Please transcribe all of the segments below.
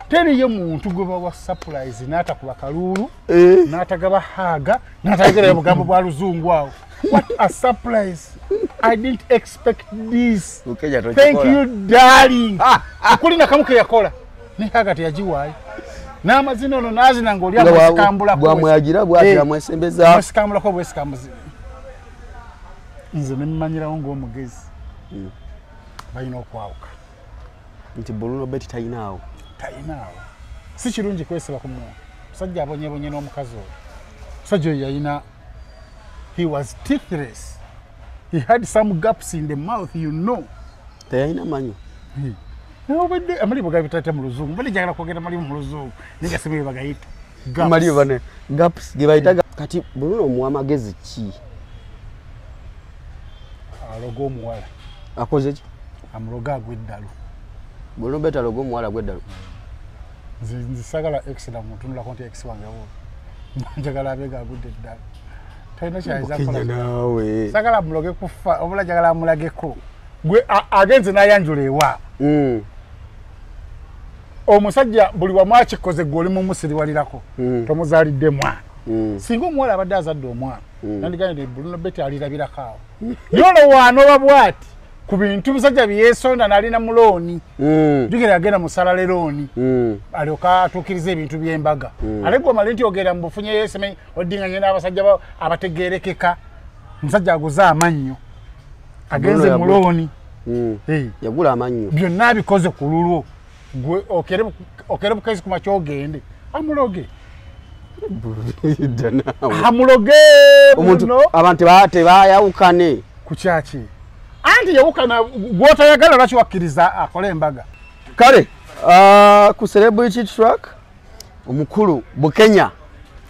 teriyo muntu gwe bawa surprise n'atakuba kalulu n'atagaba haga n'atayogera obugambo bwa luzungu awo. What a surprise. I didn't expect this. Thank you, darling. Kulina kamuke yakola. Ni haga teyajiwayo. N'amazina ono n'azina ng'oli amusikambula bwa mwagira bwatira mwesembeza. Amusikambula ko bwesikambuzi. Nze mmanyirawo ng'omugezi. Bayina okwawuka. Nti Bruno Betty tayinaawo. Tayinaawo. Si kirungi kwesiba ku muntu. Musajja abonyebonye n'omukazi oyo. Musajja oyo yayina. He was teethless. He had some gaps in the mouth, you know. Tayina manyo. No, but amali bagayita mu luzungu. Bali jagala kwogera mali mu luzungu. Ninga sibe bagayita. Gaps. Mali bane. Gaps gebayita kati Bruno muamagezi ki? Alogo muwala. Akoze ki? Amuloga gweddalu. Bruno Betty alogo muwala gweddalu. Nzisagala X na muntu nula konti X wange wo. Njagala abega agudde ddala. Tayina kyayiza kola nawe. Sagala muloge kufa obula jagala mulageko. Gwe agenze nayanjula ewa. Omusajja buli wamwachi koze goli mu musiri walirako. Tomuzalidde mwana. Singo muwala abadde azadde omwana. Nandigane Bruno Betty alirabirako awo. Yolo wano babwati ku bintu musajja byesonda nalina muloni. Jugera agenda musalale loni. Alioka atukiriza ebintu by'embaga. Alego malenti ogera mbufunye yeseme odinganye n'abasajja abategerekeka. Musajja aguza amannyo. Agenze muloni. Yagula amannyo. Byonna bikoze ku lulwo. Gwe okere bukazi kuma kyogende. Amuloge. Amuloge. Omuntu abantu bayawukane ku kyaki. Anti yawukana gwota yagala laki wakkiriza akole embaga. Kale ku celebrity track omukulu Bukenya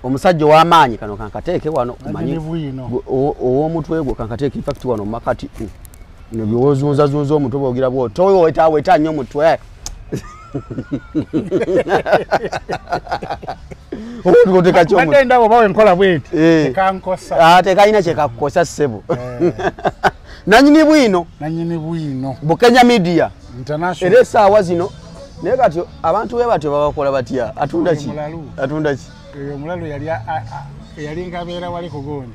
omusajja w'amaanyi kano kankateeke wano kumanyi ow'omutwe gwo kankateeke in fact wano makati nebyozunza zunza omutwe bogira bwo toyo weta nnyo mutwe omuntu koteka kyomu ate ndabo bawe nkola bweti tekankosa tekayina kyekakukosa ssebo nanyini bwino Bukenya Media International era essaawa zino naye kati abantu we batyo babakola batya atunda ki omulalu yali ngabeera wali kugoni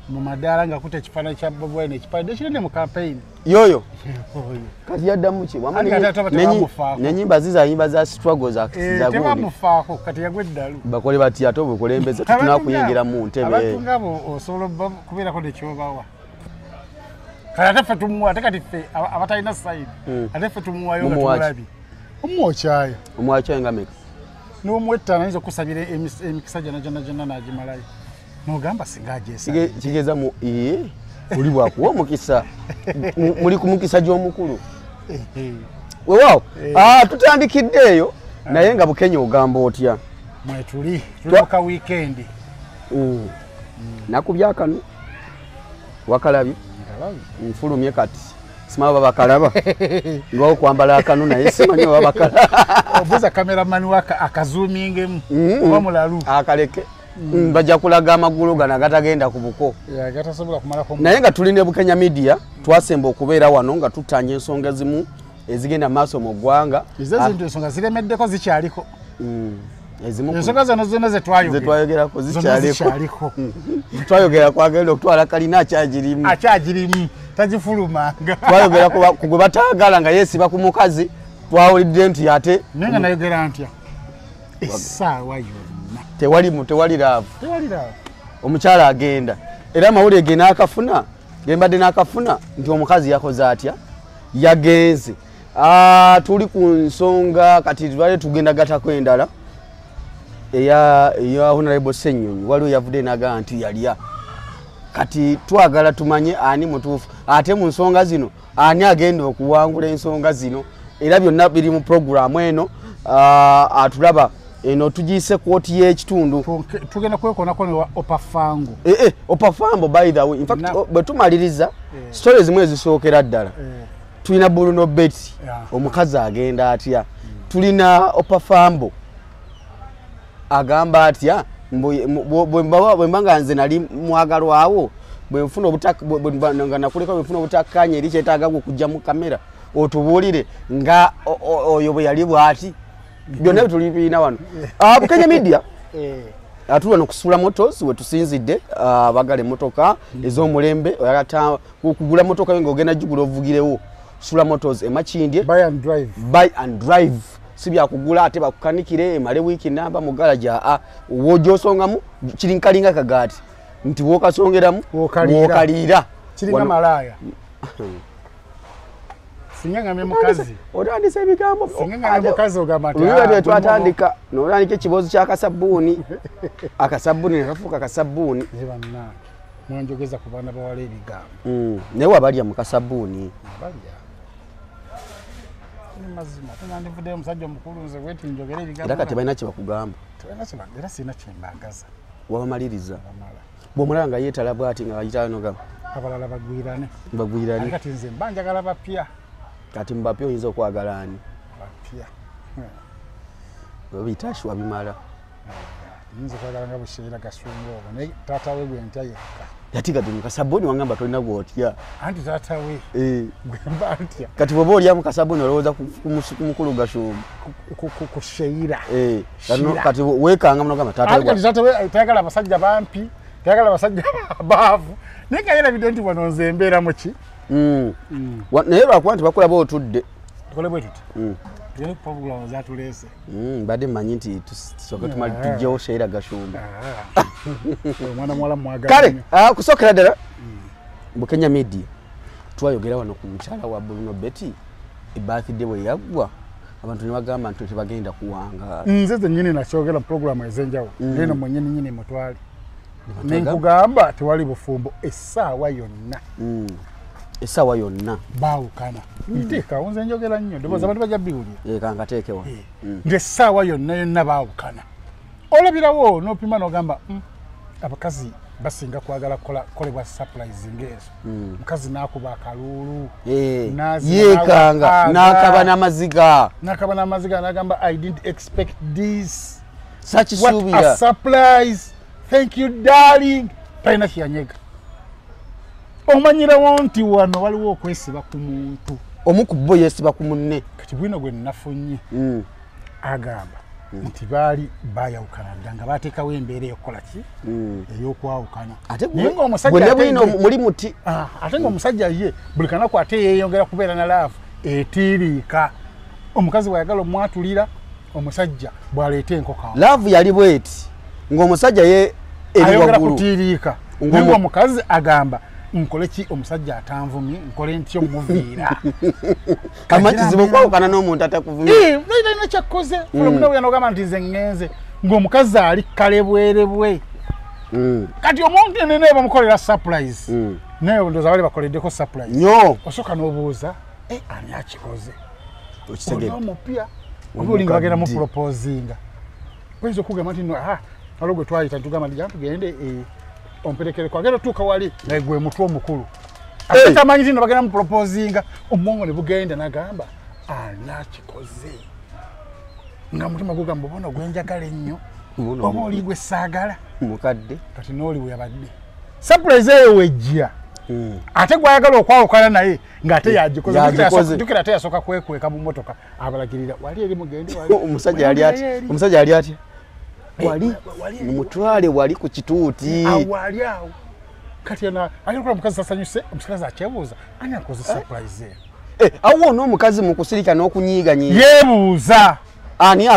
mu madaala nga kuta ekifaananyi kya Bobi Wine ekipande kinene mu campaign yoyo kati yaddamu ki nenyimba zizayimba za struggles tebamufaako kati yagwa eddalu bakole batya ate obukulembeze tutunakuyingira mu ntebe abantu ngabo osobola kubeerako nekyobawa kati ate ffe tumuwa ate kati ffe abatalina sayidi ate ffe tumuwayo nga tumulabi omwokyayo nga meka n'omwettaano ayinza okusabira emikisa gyonna n'agimalayo n'ogamba singa agyesa kigeza mu oli bwakuwa omukisa muli ku mukisa gy'omukulu weewaawo tutandikidde eyo naye nga Bukenya ogamba otya mwetuli tulimuka wiikendi nakubya kanu wakalabye nfulumye kati simaba babakalaba ng'o kwambala akanu naye simanyi babakalaba obuza kameramani waka akazoomingemu oba mulalu akaleke bajja kulaga amagulu gana gatagenda ku buko gatasobola kumalako naye nga tulina Bukenya Media twasemba okubeera wano nga tutanya ensonga zimu ezigenda maaso mu ggwanga ezintu ensonga ziremeddeko zikyaliko ensonga zino zonna zetwayogerako zikyaliko twayogera kwagenda okutwala kalina akyagirimu tagifulumanga twayogera ku gwe bataagala nga yeesiba ku mukazi twawulidde nti ate naye nga nayogera ntya essaawa yonna tewali laavu omukyala agenda era amawulire ge n'akafuna gembadde n'akafuna nti omukazi yakoze atya yagenze tuli ku nsonga kati twali tugenda gatako endala eya Honorable Ssenyonyi waliwo yavudde n'agamba nti yalya kati twagala tumanye ani mutuufu ate mu nsonga zino ani agenda okuwangula ensonga zino era byonna biri mu programu eno atulaba eno tugiyise kooti y'ekitundu tugenda kwekoonako ne Opafango Opafango by the way in fact bwe tumaliriza stories zimwe ezisookera ddala tulina Bruno Betty omukazi agenda atya tulina Opafango agamba atya bwe mbanga nze nali mwagalwawo bwe nfuna obutaka nga nakuleka bwe nfuna obutakkanya eri kyetaaga okujja mu kamera otubuulire nga oyo bwe yali bw'ati byonna bitulipina wano Bukenya Media atulwa nokusula motors we tusinzidde bagale motoka ez'omulembe oyagata kugula motoka nga ogenda jugula ovugirewo Sula Motors Makindye buy and drive sibya kugula ate bakukanikire emale wiki namba mu garage wojosongamu kirinkalinga kagati nti wokasongeramu wokalira kiringa malaya sinyangamye mukazi otandise ebigambo sinyangamye mukazi ogamba ati twatandika n'otandika ekibozi ky'akasabbuuni akasabbuuni ne kafuuka akasabbuuni ebanna mwanjogeza ku baana bawala ebigambo naye wabalya mu kasabbuuni balya mazima tunandivudde omusajja omukulu nze weti njogera ebigambo era kati balina kye bakugamba era sirina kye mbagaza wabamaliriza bw'omulaba nga yeetala bw'ati nga bayitala nogamba abalala bagwirane kati nze mba njagala bapya kati mbapya oyinza okwagala ani bapya babiyita wabimala yinza okwagala nga Busheera Gasumba obo naye taata we gwentya yekka yati kati mukasabbuuni wangamba tolina gwotya anti taata we gwemba ntya kati bwoba olya mukasabbuuni olowooza kumukulu Gasumba kusheira kati weekanga munogamba taata we tayagala abasajja bampi tayagala abasajja baavu naye nga yerabidde nti wano nze mbeera muki naye lwakuba nti bakulaba otudde tukole bwe tuti tuli program zatuleese badde mmanyi nti tusooke tumali tujjewo Sheira Gasumba omwana muwala mwagala kale kusookera ddala Bukenya Media twayogera wano ku mukyala wa Bruno Betty birthday bwe yaggwa abantu ne bagamba nti tebagenda kuwanga nze nnyini nakyogera program ez'enjawulo ngeno mwennyini mutwali nenkugamba tewali bufumbo essaawa yonna baawukana nteekawo nze njogera nnyo ndowooza abantu bajja biwulira kangateekewa ng'essaawa yonna baawukana olabirawo n'opima n'ogamba abakazi basinga kwagala kolebwa surprise ng'ezo mukazi n'akuba akalulu yeekanga n'akaba n'amaziga n'agamba I didn't expect this what a surprise thank you darling talina kyeyanyega omanyirawo nti wano waliwo okwesiba ku muntu omu ku bo yeesiba ku munne kati bwino gwe nnafunye agamba nti baali bayawukana dda nga bateekawo embeera eyokukola ki ey'okwawukana naye ngaomusajja muli muti ate ng'omusajja ye buli kanaku ate yeeyongera kubeera na laavu etiiriika omukazi bwayagala omwatulira omusajja bw'aleeta enkoko laavu yali bweti ng'omusajja ye ayongera kutiiriika naye omukazi agamba nkole ki omusajja atanvumye nkole ntyo muviira amakizibu okwawukana n'omuntu atakuvumye talina kyakkoze fulumunabuya nogamba nti nze ŋŋenze ng'omukazi ali kalebwerebwe kati omuntu nene bamukolera surprise naye ndowooza bali bakoleddeko surprise nyo osooka n'obuuza ani akikoze oli omupya oba olinga bagenda mu proposinga oyinza okugamba nti waliwo gwe twayita ntugamba nti tugende omperekereko agenda otuuka wali naye gwe mutwe omukulu ate tamanyi ti no bagenda mu proposinga omwongo ne bugenda nagamba anakikoze nga mutima gugamba obona gwenjagala ennyo oba oli gwe saagala mukadde kati n'oli we yabadde surprise eyo wejja ate gwayagala okwawukana naye ng'ate yagikoze ate yasooka kwekweka mu motoka abalagirira wali eri mugende omusajja yali atya wali mutwale wali ku kituuti wali awo kati alikola omukazi sasanyuse omukazi akyebuuza ani akoze surprise awo n'omukazi mu kusirika n'okunyiiganyiiga yeebuuza ani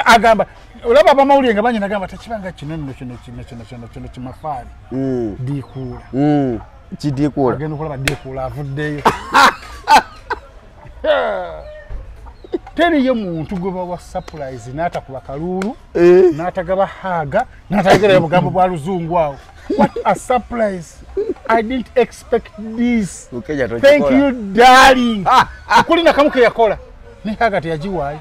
agamba olaba abamawulire nga banyina agamba tekibanga kino kimafaali diikuula kidiikuula agenda okulaba diikuula avuddeyo teriyo muntu gwe bawa surprise n'atakuba kaluulu n'atagaba haaga n'atayogera bugambo bwa luzungu awo what a surprise I didn't expect this thank you darling okuli nakamu ke yakola ne haaga teyagiwaayo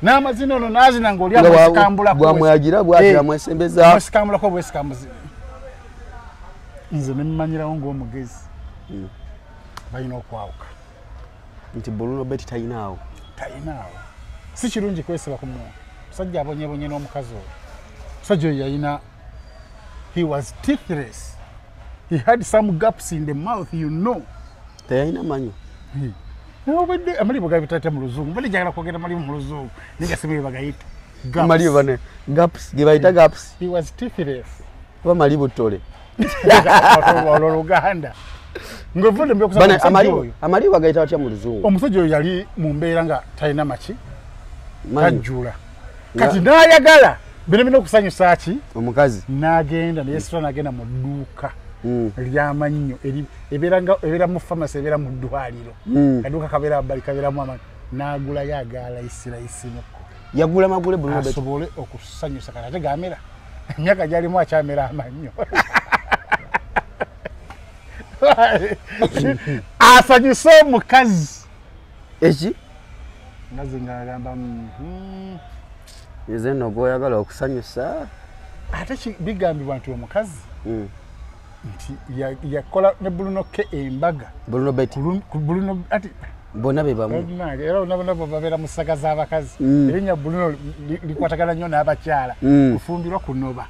n'amazina ono n'azina ng'oli amwesikambulako bwamwagira bw'ati amwesembeza amwesikambulako bwesikambuzi nze ne mmanyirawo ng'omugezi balina okwawuka nti Bruno Betty talinawo si kirungi kwesiba ku muntu musajja abonyebonye n'omukazi oyo musajja oyo yalina he was teethless he had some gaps in the mouth teyalina manyo Nobadde amalibu gabitate mu luzungu. Bali jagala kwogera malibu mu luzungu. Ninga sibe bagayita. Malibu bane. Gaps, gibaita gaps. He was toothless. Ba malibu tole. Oluganda. Ngovude mbyo kusaba amalibu bagayita batya mu luzungu. Omusajja oyo yali mu mbeera nga talina maki. Tajjula. Kati n'ayagala bino okusanyusa ki omukazi n'agenda naye sitwa n'agenda mu dduuka ery'amannyo ebeera mu famasi ebeera mu ddwaliro kaduuka kabeera bbali kabeeramu amannyo n'agulayo agaala isirayisimuko yagula magule bulu asobole okusanyusa kati ate gamera emyaka gyalimu akyamera amannyo asanyuse omukazi eki ngazi ng'agamba Yeze no goyagala okusanyusa ate bigambibwa nti omukazi nti yakola ne Bruno ke embaga Bruno Betty Bruno ati bona bebamu era nabo babeera mu ssaga z'abakazi erinnya Bruno likwatagana nnyo n'abakyala kufumbirwa kunoba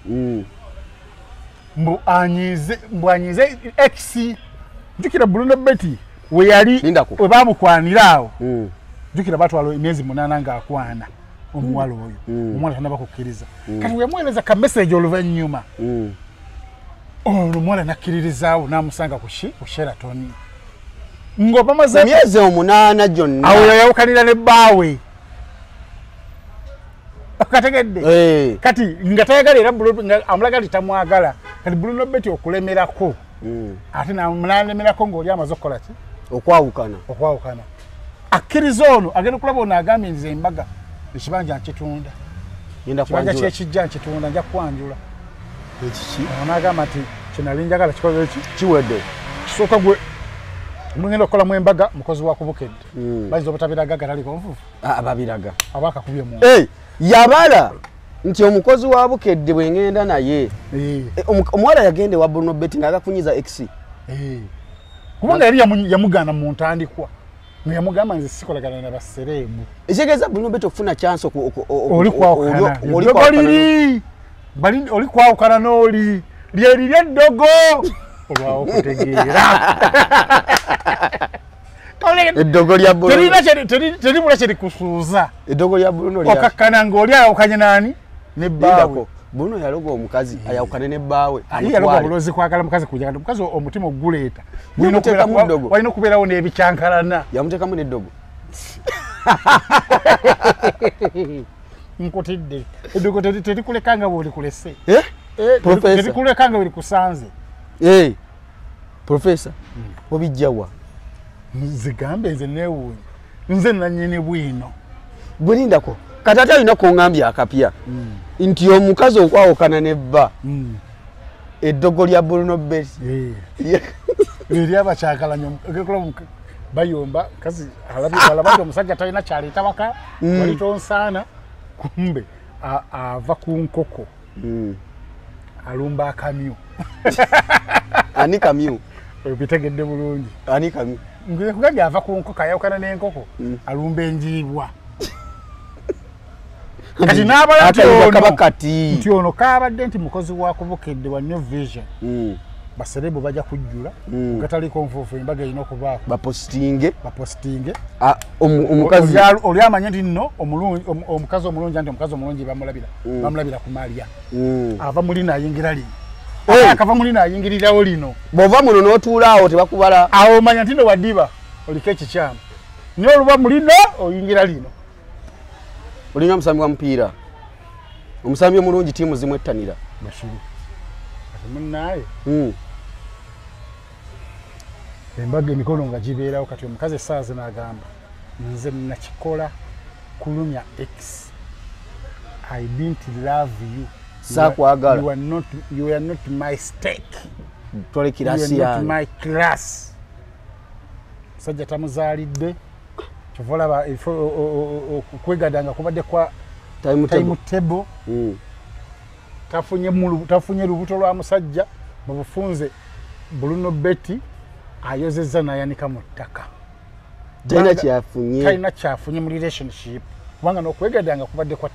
mbwanyize x jukira Bruno Betty we yali we bamukwanira awo jukira batwalo emyezi 8 ng'akwana omuwala oyo omwana tanaba kukkiriza kati wemweleza ka message oluvannyuma omwana nakkiririzaawo n'amusanga ku Sheraton ng'opamaze emyezi 8 gyonna awo yayawukanira ne bbaawe okategedde kati nga tayagala era nga amulaga nti tamwagala kati Bruno Betty okulemerako ate n'alemerako ng'oli amaze okukola ki okwawukana akkiriza ono agenda okulaba ono agambye nze embaga ekibanja nkitunda ekibanja kyekijja nkitunda nja kwanjula onagamba nti kinali njagala kikoze eki kiwedde kisooka gwe mugenda okukolamu embaga mukozi wa kubukedde bayinza obutabiragaga taliko nfufu babiraga aba akakubye mu yabala nti omukozi wa bukedde bwengenda naye omuwala yagende wa Bruno Betty ng'agakunyiza x kubanga yali yamugaana mu ntandikwa yamugamba nze sikolagana na baserebu ekitegeeza Bruno Betty okufuna chance oli kwawukana n'oli lyeri eddogo olwawo okutegeera eddogo lya Bruno teribula kyerikusuuza eddogo lya Bruno okakkana ng'oli ayawukanye n'ani ne bbaawe Bruno yaloga omukazi ayawukane ne bbaawe yaloga obulozi kwagala mukazi kujagala mukazi omutima oguleeta walina okubeerawo n'ebikyankalana yamuteekamu n'eddogo nkutidde eddogo terikulekanga bwolikulese terikulekanga bwerikusanze Professor obijjawa zigambe nze neewuunya nze nannyini bwino bulindako kati ate alina kuŋŋambya akapya nti omukazi okwawukana ne bba eddogo lya Bruno Betty eri abakyankalanya bayomba kazi alabadde omusajja talina kyaleeta waka wali tonsaana kumbe ava ku nkoko alumba akamyu ani kamyu bitegedde bulungi ani kamyu nkugambye ava ku nkoko ayawukana n'enkoko alumba enjiibwa kati n'abala nti ono kaabadde nti mukozi wa kubukedde wa New Vision baserebu bajja kujjula gataliiko nfuufu embaga erina okubaako bapositinge omukazi oli amanye nti nno omukazi omulungi anti omukazi omulungi bamulabira ku Maria ava muli naayingira lino akava muli naayingirirawo lino bw'ova muno n'otuula awo tebakubala awo omanya nti nno waddiba oliko ekikyamu naye oluba mulino oyingira lino olina omusambi wa mupiira omusambi omulungi ttiimu zimu ettanira basiru ati munnaye embaga emikono nga gibeerawo kati omukazi essaawa ze n'agamba nze nakikola kulumya x I didn't love you sakwagala you are not my stake tole kirasi yange my class sajja tamuzaalidde kivolaba okwegadanga kubadde kwa time table tafunye lubuto lwa musajja mu bufunze Bruno Betty ayozezza nayanika mu ttaka talina kyafunye mu relationship kubanga n'okwegadanga kubadde kwa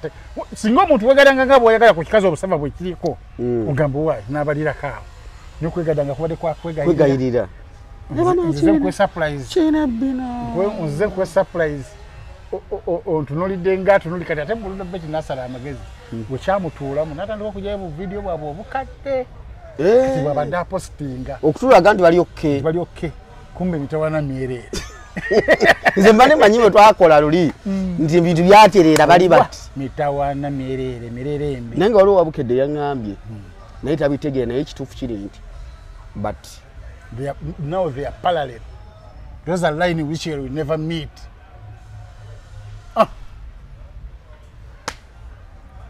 singa omuntu wegadanga nga bw'oyagala ku kikazi obusava bwe kiriko ogamba waayi n'abalirako awo n'okwegadanga kubadde kwa kwegayirira nze kwe surprise china bina nze kwe surprise ontunulidde nga tunuli kati ate Bruno Beti nasala amagezi bwekyamutuulamu natandika okujayo bu video bwabwe obukadde kati bwabadde apostinga okutulaga nti bali okay kumbe mitawana myerere nze mba nemanyi bwe twakola luli nti ebintu byatereera bali bati mitawana myerere mirerembe naye nga waliwo wabukedde yaŋŋambye naye tabitegeera naye ekituufu kiri nti but now they are parallel. Those are lines which you will never meet.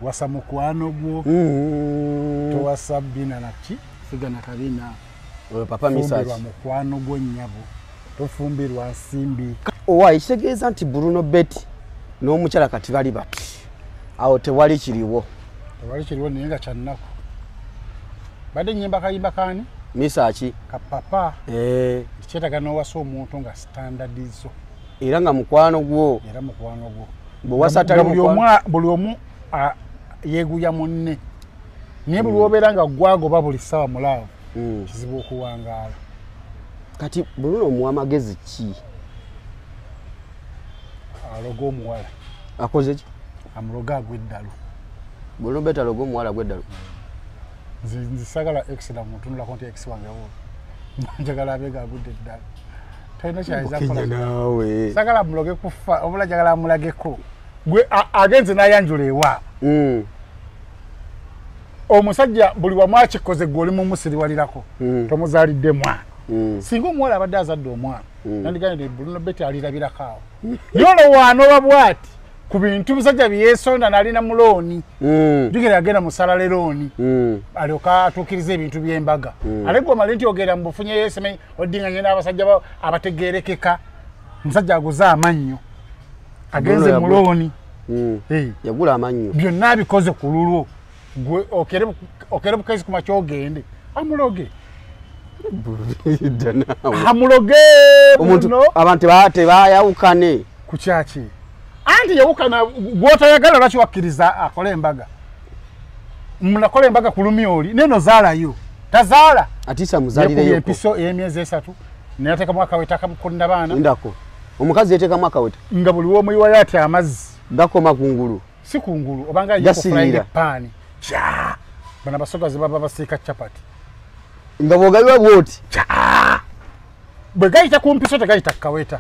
Wasa mukwano gwo to wasa bina naki figa na kabina papa misaji mukwano gwo nyabo to fumbirwa nsimbi owa isegeza nti Bruno Beti n'omukyala kati bali bati awo tewali kiriwo ninga kyannako bade nyimba kayimba kani misachi kapapa kichetaga no waso omuntu nga standard izo era nga mukwano gwo bo wasatali buli omu yeguya munne niye buli oberanga gwago babuli sawa mulawo kizibu okuwangaala kati Bruno mu amagezi ki alogo omuwala akoze ki amuloga agweddalu Bruno Beti alogo omuwala agweddalu nzisagala x na mutunula konti x wange wo njagala abega agudde ddala tayina kyayiza kola nawe sagala muloge kufa obula jagala mulageko gwe agenze nayanjula ewa omusajja buli wamwachi koze goli mu musiri walirako tomuzalidde mwana singa omuwala abadde azadde omwana nandigane Bruno Beti alirabirako awo yolo wano babwati ku bintu musajja byesonda nalina muloni jugera agenda musala leroni alioka atukirize ebintu byembaga alego malenti ogera mbufunye yeseme odinga nyina abasajja abategerekeka musajja aguza amannyo agenze muloni yagula amannyo byonna bikoze ku lulwo gwe okere bukazi kuma kyogende amuloge amuloge omuntu abantu bayawukane ku kyaki anti yawukana gwotayagala lwaki wakkiriza akola embaga munakola embaga ku lumyoli neno zaalayo tazaala atisa muzalireyo episo ey'emyezi 3 n'ateeka mwaka wetaka mukunda baana ndako omukazi yateeka mwaka weta nga buli womuyiwayo ati amazzi gakoma kungulu si kungulu obanga yikufulaire pani cha bana basoga zibaba basika chapati nga bogabiwa bwoti bwe gayita ku mpiso tegayita kaweta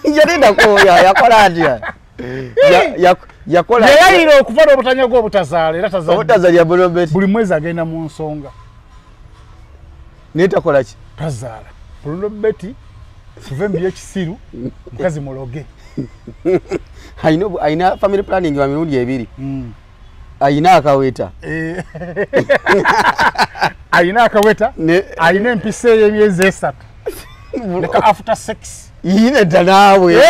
yalinda ko yakola atya yakola yayiro okuvala obutanya gwo obutazaala era tazaala Bruno Beti buli mwezi agenda mu nsonga netakola ki tazaala Bruno Beti kuva mu ekisiru mukazi muloge aina family planning wa mirundi ebiri aina akaweta aina akaweta aina empise y'emyezi 3 neka after sex yine danawe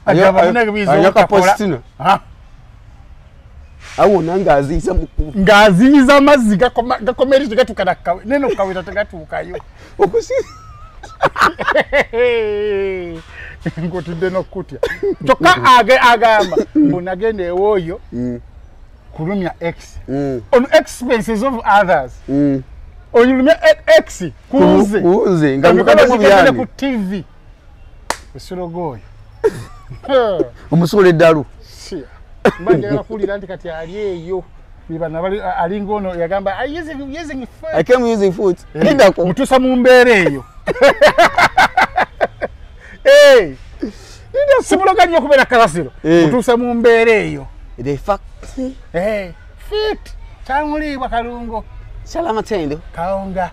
agaba nabizo akapostino awo ngaziza mazzi gakomeri tugatukana kawe neno kaweta tegatukayo okusi ngotide nokutya toka agamba mbonagende ewoyo kulumya x on expenses of others oyulumya x kuze nga mukadde byane ku TV usirogoyo omusole dalu mbanje kulira ndi kati ali eyo bibana bali alingono yagamba using food I came using food ndako mutusa mu mbere eyo ndio simuloga nyo kubera karasiro mutusa mu mbere eyo the fact fit tamuli bakalungo salama tendo kaonga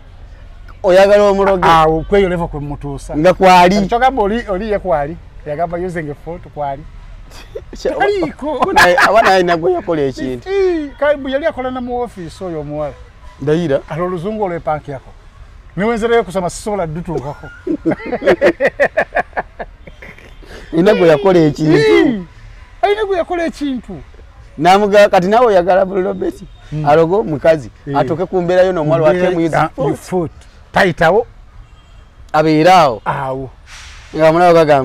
oyagala omuloge kweyo level ku mutusa nga kwali choka oli ye kwali yagamba using food kwali ariko abana inago yakola ekintu kaibu yali akola na mu office oyo muwala ndaira alo luzungu ole panki yako niwenzere kusoma sisobola dutukako inago yakola ekintu inago yakola ekintu namuga kati nawo yagala Bruno Beti alogo mukazi atoke kumbera yo no mwalo wake muyiza foot taitawo abirao awo ngamuna gaga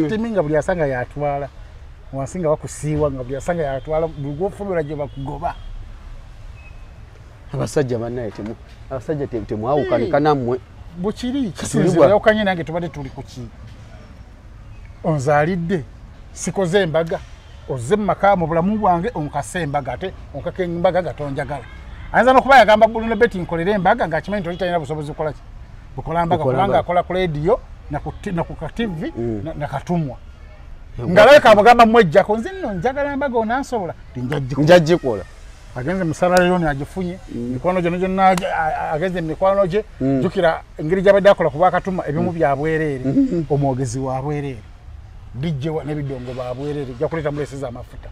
timinga buli asanga yatwala wasinga wakusiwa nga buli asanga yatwala bugofumira je bakugoba abasajja banaye temu abasajja temu awukanika namwe Bukiri kisinzira yokanye nange tubadde tuli kuki. Onzalidde sikoze embaga ozze maka mu bulamu bwange onkase embaga ate onkake embaga gatonjagala. Anza nokuba yagamba Bruno Betty nkolere embaga ngakimanyi tolita busobozi kukola ki. Bukola mbaga kubanga akola ku radio na ku TV na katumwa. Ngaleka abagamba mwejja ko nzi nno njagala mbaga onansobola njajjikola. Agenze musala lero ni agifunye mikono jonna agenze mikono je jukira ngiri jabadde akola kuba katuma ebimu bya bwerere omwogezi wa bwerere DJ wa nebidongo ba bwerere ja kuleta mulesi za mafuta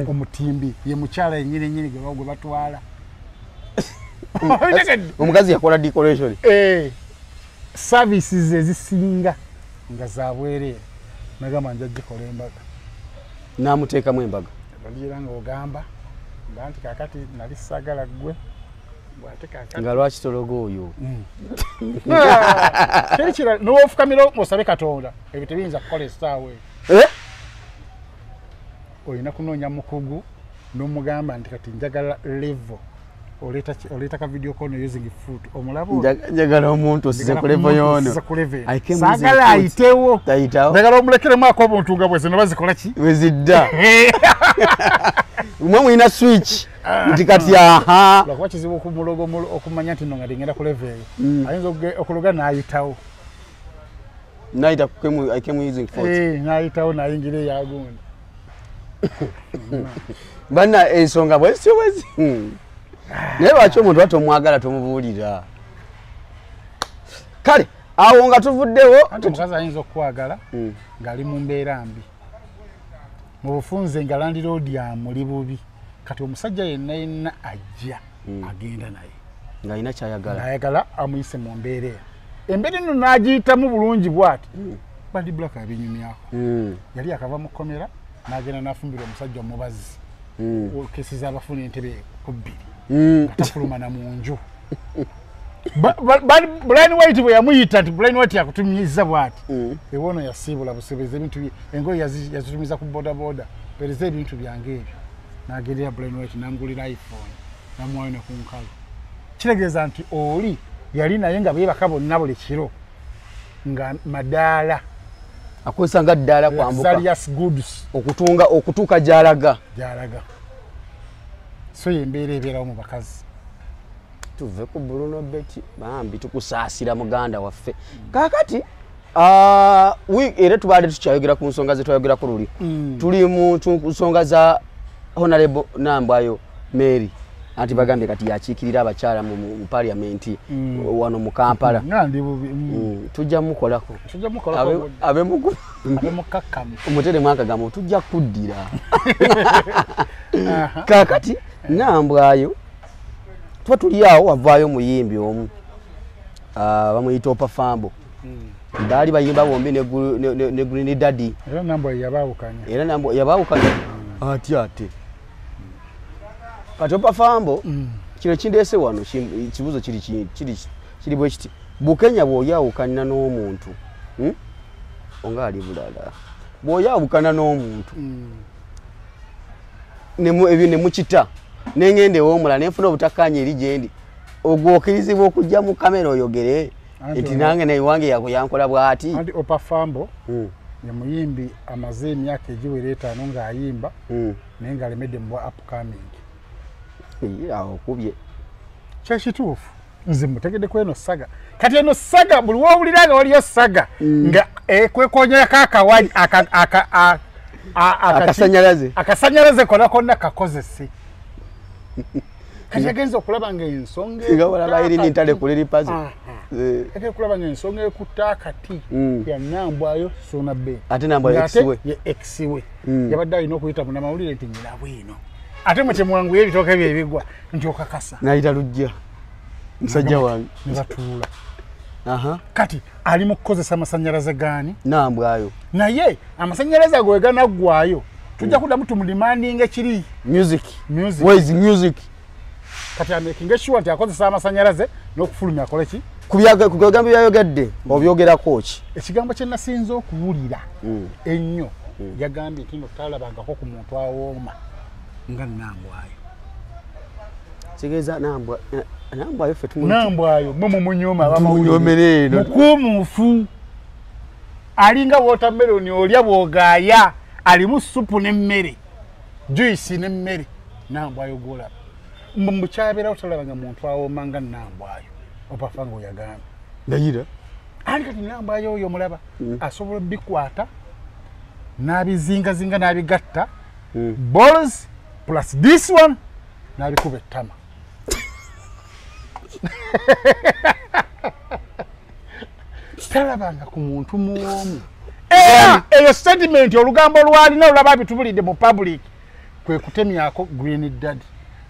omutimbi ye mukyala nyine gwe batwala omukazi yakola decoration services ezisinga nga za bwerere nagamba njajjikola embaga namuteeka mu embaga baliranga ogamba banti kakati nali sagala gwe bwate kakati nga lwaki tologo oyo kiri kira n'ofukamiro osabe Katonda ebyo tebiyinza kukola essaawa olina kunoonya mukugu n'omugamba nti kati njagala level oleta ka video call using foot omulabo njagala omuntu osize ku level yono sagala ayitewo njagala omulekeremu ak'obuntu nga bweze ne bazikola ki wezidda umwe mwina switch nti kati aha lwakuba kizibu okumulogo okumanya nti nno nga dingenda ku level ayinza okuloga n'ayitawo naita kemu using foot n'ayitawo n'ayingira eyagundi bana ensonga bwezi naye lwaki omuntu batomwagala tomubuulira kale awo nga tuvuddewo omukazi ayinza okukwagala ng'ali mu mbeera mbi mu bufunze nga landiroodi amuli bubi kati omusajja yenna ajja agenda naye ng'alina kyayagala ayagala amuyise mu mbeera eyo embeera eno n'agiyitamu bulungi bw'ati badi bulaka yabinyumyako yali akava mu kkomera n'agenda n'afumbira omusajja omubazi kesi z'abafuna entebe ku 2 atafulumana mu nju Brian White bwe yamuyita nti Brian White yakutumiza bwati ewono yasiibula busebeze ebintu engoye yazitumiza ku boda pereze ebintu byange ebyo n'agendera Brian White n'amugulira iPhone n'amuwayo ne ku nkalo kiregeeza nti oli yali naye nga beebaka bonna buli kiro nga madaala akozesa nga ddaala kwambuka Zalias goods okutuuka gy'alaga so yembeera ebeerawo mu bakazi tuve ku Bruno Betty bambi tukusaasira muganda waffe kakati era tubadde tukyayogera ku nsonga ze twayogerako luli tuli mu nsonga za Honorable Nambwayo Mary anti bagambye kati yakiikirira abakyala mu parliament wano mu Kampala tujja mukolako abe mukakkamu omutere mwakagamo tujja kuddira kakati Nambwayo tuba tuli awo wavaayo muyimbi omu bamuyita Opa Fambo baali bayimba bombi ne Green Daddy era Nambwayo yabaawukanya ate kati Opa Fambo kino kindeese wano kibuzo kiri bwe kiti Bukenya bw'oyaawukana n'omuntu onga ali bulala bw'oyaawukana n'omuntu ebyo ne mukita nengende womula nenfuna obutakanya eri gyendi ogwokirizibwa okujja mu kamera oyogere nti nange naye wange yankola bw'ati anti Opa Fambo ye muyimbi amaze emyaka egiwera 5 ng'ayimba naye ng'alemedde mu bwa upcoming awo okubye kyekituufu nze mutegedde ku eno saga kati eno saga buli wowulira nga waliyo saga nga ekwekonyako akawanyi akasanyalaze kona konna kakozese kati agenza okulaba ng'ensonga kulaba ng'ensonga ekutta akati ya Nambwayo Sona Betty ate Nambwayo exiwe yabadde alina okuyita mu namawulire nti nyirabwe eno ate mukyemwanguye ebitooke bye ebigwa nti okakasa nayita lujja musajja wange ne batuula kati ali mu kukozesa amasanyalaze gaani Nambwayo naye amasanyalaze ago weganaggwayo tujja kuddamu tumudimandinga kiri music kati amekinga sure nti akozesa amasanyalaze n'okufulumya akole ki ku bigambo byayogadde obyogerako ki ekigambo kye nasinza okuwulira ennyo yagambye nti no talabangako ku muntu awooma nga Nambwayo Kigeza nambwa yofe tumu. Nambwa ayo mumu munyoma abamawulire. Mukumufu. Alinga watermelon olya bwogaya alimu supu n'emmere. Juice n'emmere. Nambwa ayo gola. Mbukyabera otalabanga muntu awomanga nambwa ayo. Opafanga oyagamba. Ndayira. Ali kati nambwa ayo oyo mulaba. Asobola bikwata. Nabizinga zinga nabigatta. Balls plus this one nabikuba ettama. Talabanga ku muntu muomu. Eyo statement olugambo lwalina olaba bitubulidde mu public kwe kutemyako Green Daddy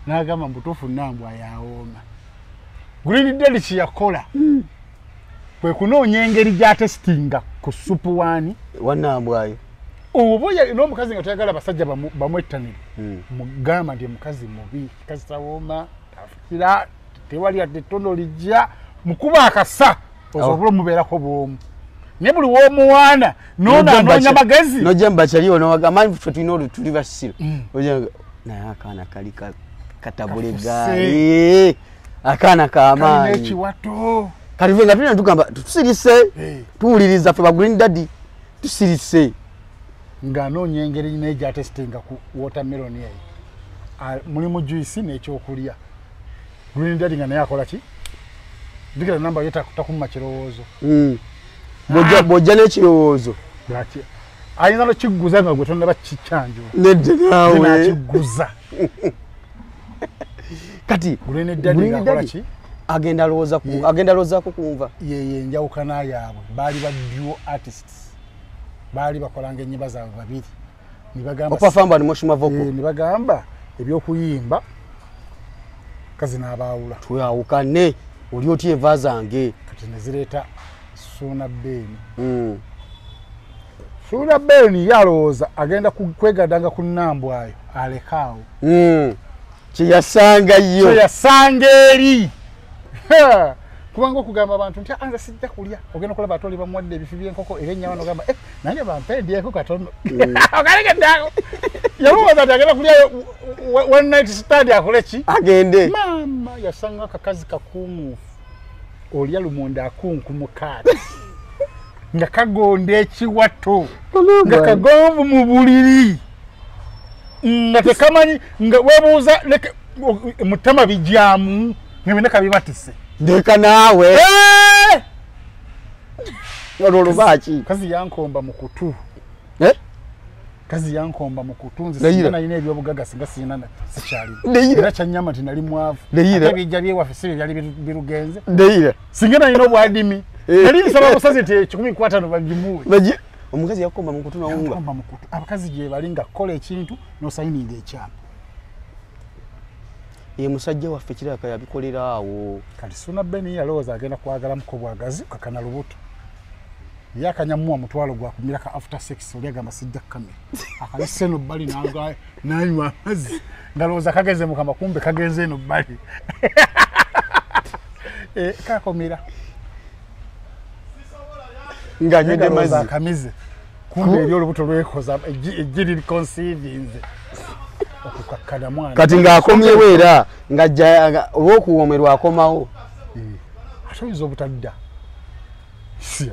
n'agamba mbutuufu nambwa yawooma. Green Daddy kiyakola kwe kunoonya engeri gy'atesitinga ku supu wani wanambwa ayo. Obuya n'omukazi nga toyagala basajja bamwettanire mugamba ndi mukazi mubi kasawooma afukira tewali ate ttono lijja mukuba akasa osobole mubeerako bwomu ne buli w'omuwaana n'onoonya magezi nojjamba kyaliwo n'owagamba ffe tulina olutuli basiro ojjanga naye akaana kali katabule gaali akaana k'amaanyi ekiwato kati ffe nga tulina tugamba tusirise tuwuliriza ffe ba Green Daddy tusirise nga noonya engeri naye gy'atesitinga ku watermelon eyo mulimu juice n'ekyokulya. Green Daddy nga naye akola ki? Dikira namba yo takumma kirowoozo. Bw'ojja n'ekirowoozo. Ayinza n'okigguza nga gwe tonnaba kikyanjo. Nedde naawe. Nakigguza. Kati Green Daddy akola ki? Agenda alowoozaako kunva. Ye enjawukana yaabwe baali ba duo artists. Baali bakolanga ennyimba zaabwe babiri. Opafamba ni Moshima Vocal. Ne bagamba ebyokuyimba kazi n'abaawula. Twawukane oli otya eva zange. Kati ne zireeta Suuna Beni. Suuna Beni yalowooza agenda kwegadanga ku nnambwa ayo alekaawo. Kyeyasanga eri. Kubanga okugamba abantu nti anza sijja kulya ogenda okulaba atoli bamuwadde ebifi by'enkoko era ennyama n'ogamba nange bampendyeko katono okalegeddeako yalowooza nti agenda kulya one night stand akole ki agende maama yasanga akakazi kakuumuufu olya lumonde akunkumukaati nga kagonda ekiwato nga kagonvu mu buliri nga tekamanyi nga weebuuza mutama bijjamu ngabine kabibatise ndeka naawe olwolubaki kazi yankomba mu kutu kazi yankomba mu kutu nze nalina ebyobugaga singa siyina sikyali era kyanyama nti nali mwavu ebijja byewaffe si byali birugenze singa nalina obwadimi nali nsaba busazi nti 150 bagimuwe omukazi yakomba mu kutu nawunga abakazi gye bali nga kukola ekintu n'osayininga ekyapa ye musajja waffe kiraka yabikolera awo kati Suuna Beni yalowooza agenda kwagala muko bwagazi kakana lubuto yakanyamuwa mutwalo gwa kumira ka after sex oli agamba sijja kamera akalise eno bbali nanywa amazzi ngalowooza kageze mukama kumbe kagenze eno bbali kakomera nganywedde mazzi akamize kumbe eri olubuto lwekoza ejjiri conceiving kati ng'akomyewo era ng'ajja olw'okuwoomerwa akomawo atoyinza obutadda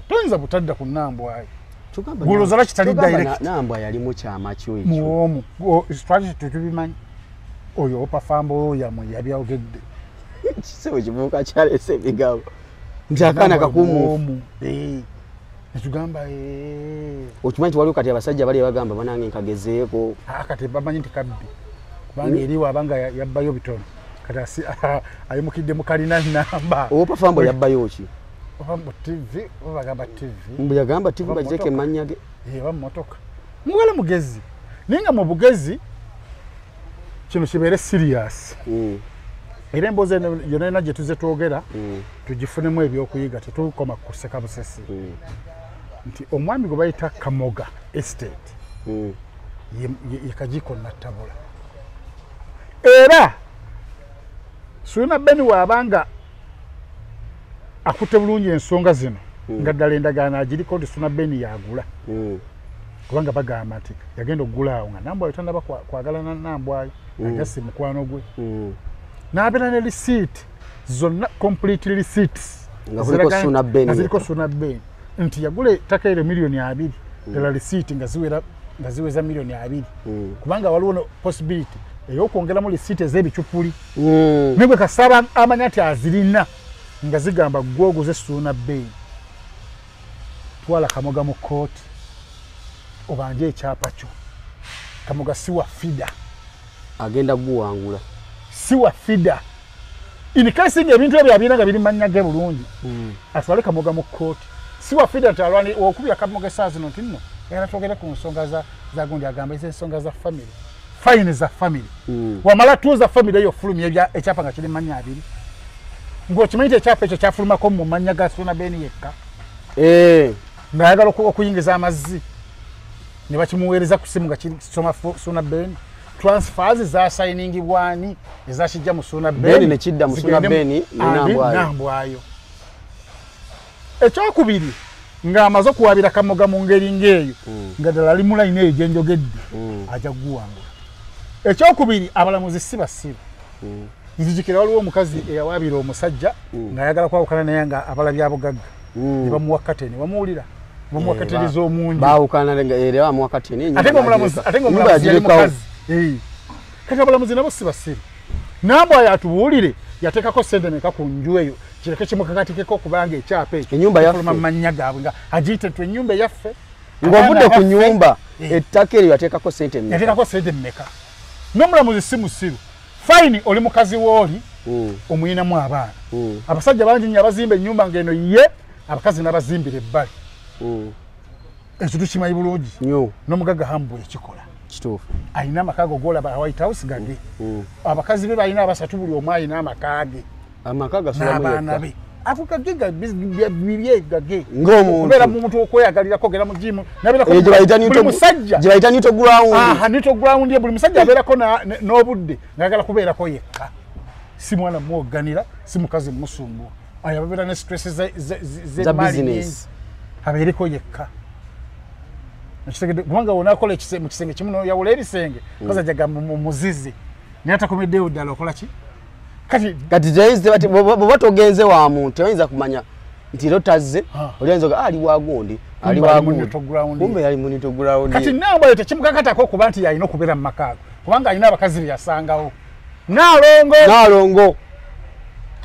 toyinza butadda ku nnambwa ayo gulozala kitali direct nambwa yalimu kyama kyo ekyo muwomu twali tetubimanyi oyo opafamba oyo yamwe yabyogedde kisewo kivuuka kyalese ebigambo nti akaana kakuumuufu netugamba okimanyi nti waliwo kati abasajja bali bagamba banange nkagezeeko kati bamanyi nti kabbi kubanga eriwo abanga yabbayo bitono kati ayimukidde mu kalina namba opafambo yabbayo ki TV bagamba TV mbu yagamba TV bajjeko emmanya ge bamumotoka muwala mugezi naye nga mu bugezi kino kibeere serious era emboozi yonna yonna gye tuze twogera tugifunemu ebyokuyiga tetukoma kuseka busesi nti omwami gwe bayita Kamoga Estate ye Kagiiko Nattabula era Suuna Beni waabanga akutte bulungi ensonga zino nga ddala endagaano agiriko nti Suuna Beni yagula kubanga bagamba nti yagenda okugula awo nga nambwayo tannaba kwagalana nambwayo agasse mukwano gwe n'abeera ne receipt zonna complete receipts ziriko Suna Ben nti yagula ettaka eryo $2,000,000 ddala receipt nga ziweza $2,000,000 kubanga waliwo no possibility ey'okwongeramu receipt ez'ebicupuli naye bwe kasaba amanya nti azirina nga zigamba gwoguze Suna Ben twala Kamoga mu kooti obanje ekyapa kyo Kamoga siwa fida agenda guwangula siwa fida inikasi ebintu ebyo abina nga biri manya ge bulungi atwale Kamoga mu kooti siwa fida talwani okubya Kamoga sazi no tinno era togere ku nsonga za gundi agamba ensonga za family fine za family wamala tuza family yo fulumye ebya ekyapa nga kiri manya abiri ngo kimente ekyapa ekyo kyafuluma ko mu manya ga Suna Ben yekka ngayagala okuyingiza amazzi ne bakimuweereza ku simu nga kisoma Suna Ben transfers za signing bwani ezashijja mu Suna Ben ne kidda mu Suna Ben nambwayo ekyokubiri nga amaze okuwabira Kamoga mu ngeri ngeeyo nga ddala ali mu line eyo gyenjogedde ajja guwangula ekyokubiri abalamuzi si basiba nzijukira waliwo omukazi eyawabira omusajja ng'ayagala kwawukana naye nga abalabya abugagga ne bamuwa kateni wamuwulira bamuwa kateni z'omungi baawukana era bamuwa kateni ate ng'omulamuzi yali mukazi kati abalamuzi nabo si basiba nambwayo atubuulire yateekako sente meka ku nju eyo kireke kimukakatikeko kubanga ekyapa ekyo ennyumba yaffe mu mannya gaabwe nga agiyite twe ennyumba yaffe ng'ovudde ku nyumba ettaka eryo yateekako sente mmeka n'omulamuzi si musiru fine oli mukazi wooli omuyinamu abaana abasajja bangi nnyo abazimba ennyumba ng'eno ye abakazi n'abazimbira ebbali ekyo tukimanyi bulungi n'omugagga Hambo ekikola kituufu ayina amaka go golaba White House gage abakazi be balina abasatu buli omu ayina amaka ge n'abaana be afuka giga bibye gage ng'omuntu muntu okweyagalira kogera mu jimu buli musajja gye bayita neutral ground neutral ground ye buli musajja abeerako n'obudde ng'ayagala kubeerako yekka si mwana mwoganira si mukazi musumbu ayo ababeera ne stress ze business abeereko yekka kubanga wonakola mu kisenge kimu noyawula ebisenge kaza jaga mu muzizi naye atakomeddeyo ddala okola ki kati jayizde bwe togenze wa muntu oyinza kumanya nti ero tazze oliyenza ga ali wagundi kumbe yali mu neutral ground kati namba yo tekimukakatako okuba nti yalina okubeera mu makaago kubanga alina abakazi byasangawo Nalongo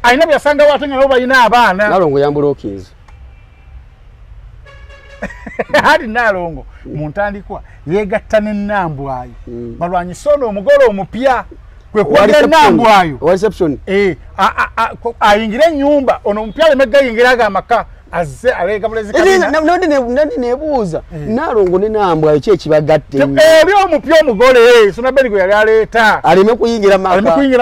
alina byasangawo ate nga nabo balina abaana Nalongo yambulookinze hadi Nalongo muntandikwa yegatta ne Nambwayo balwanyisa ono omugole omupya kwe kuwagira Nambwayo reception ayingira ennyumba ono omupya alemegga yingiraga amaka azze alega bulezi kabina nandi nebuuza Nalongo ne Nambwayo ki ekibagatte eri omupya omugole Suna Ben gwe yali aleeta aleme kuyingira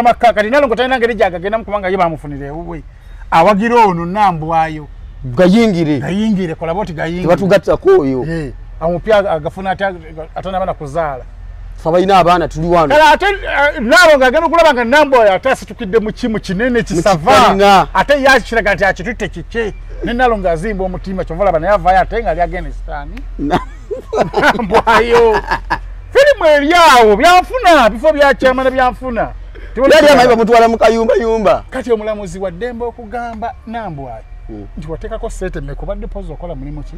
maka kati Nalongo talina ngeri gyagagenda mukubanga ye bamufunira ewuwe awagira ono Nambwayo gayingire kola boti gayingire batugattako oyo amupya agafuna atana bana kuzaala fabayina abaana tuli wano kala ate Nalongo agenda okulaba nga Nambwayo ate asitukidde mu kimu kinene kisava ate yakiraga nti akitutte kike ne Nalongo azimba omutima kyovalaba naye avaayo ate nga ali Afghanistan Nambwayo firimu eryawo byanfuna bifo byakyama ne byanfuna yali amayiba mutwala mu kayumba kati omulamuzi wa ddembe okugamba Nambwayo nti wateekako sente mmeka obadde pozi okola mulimu ki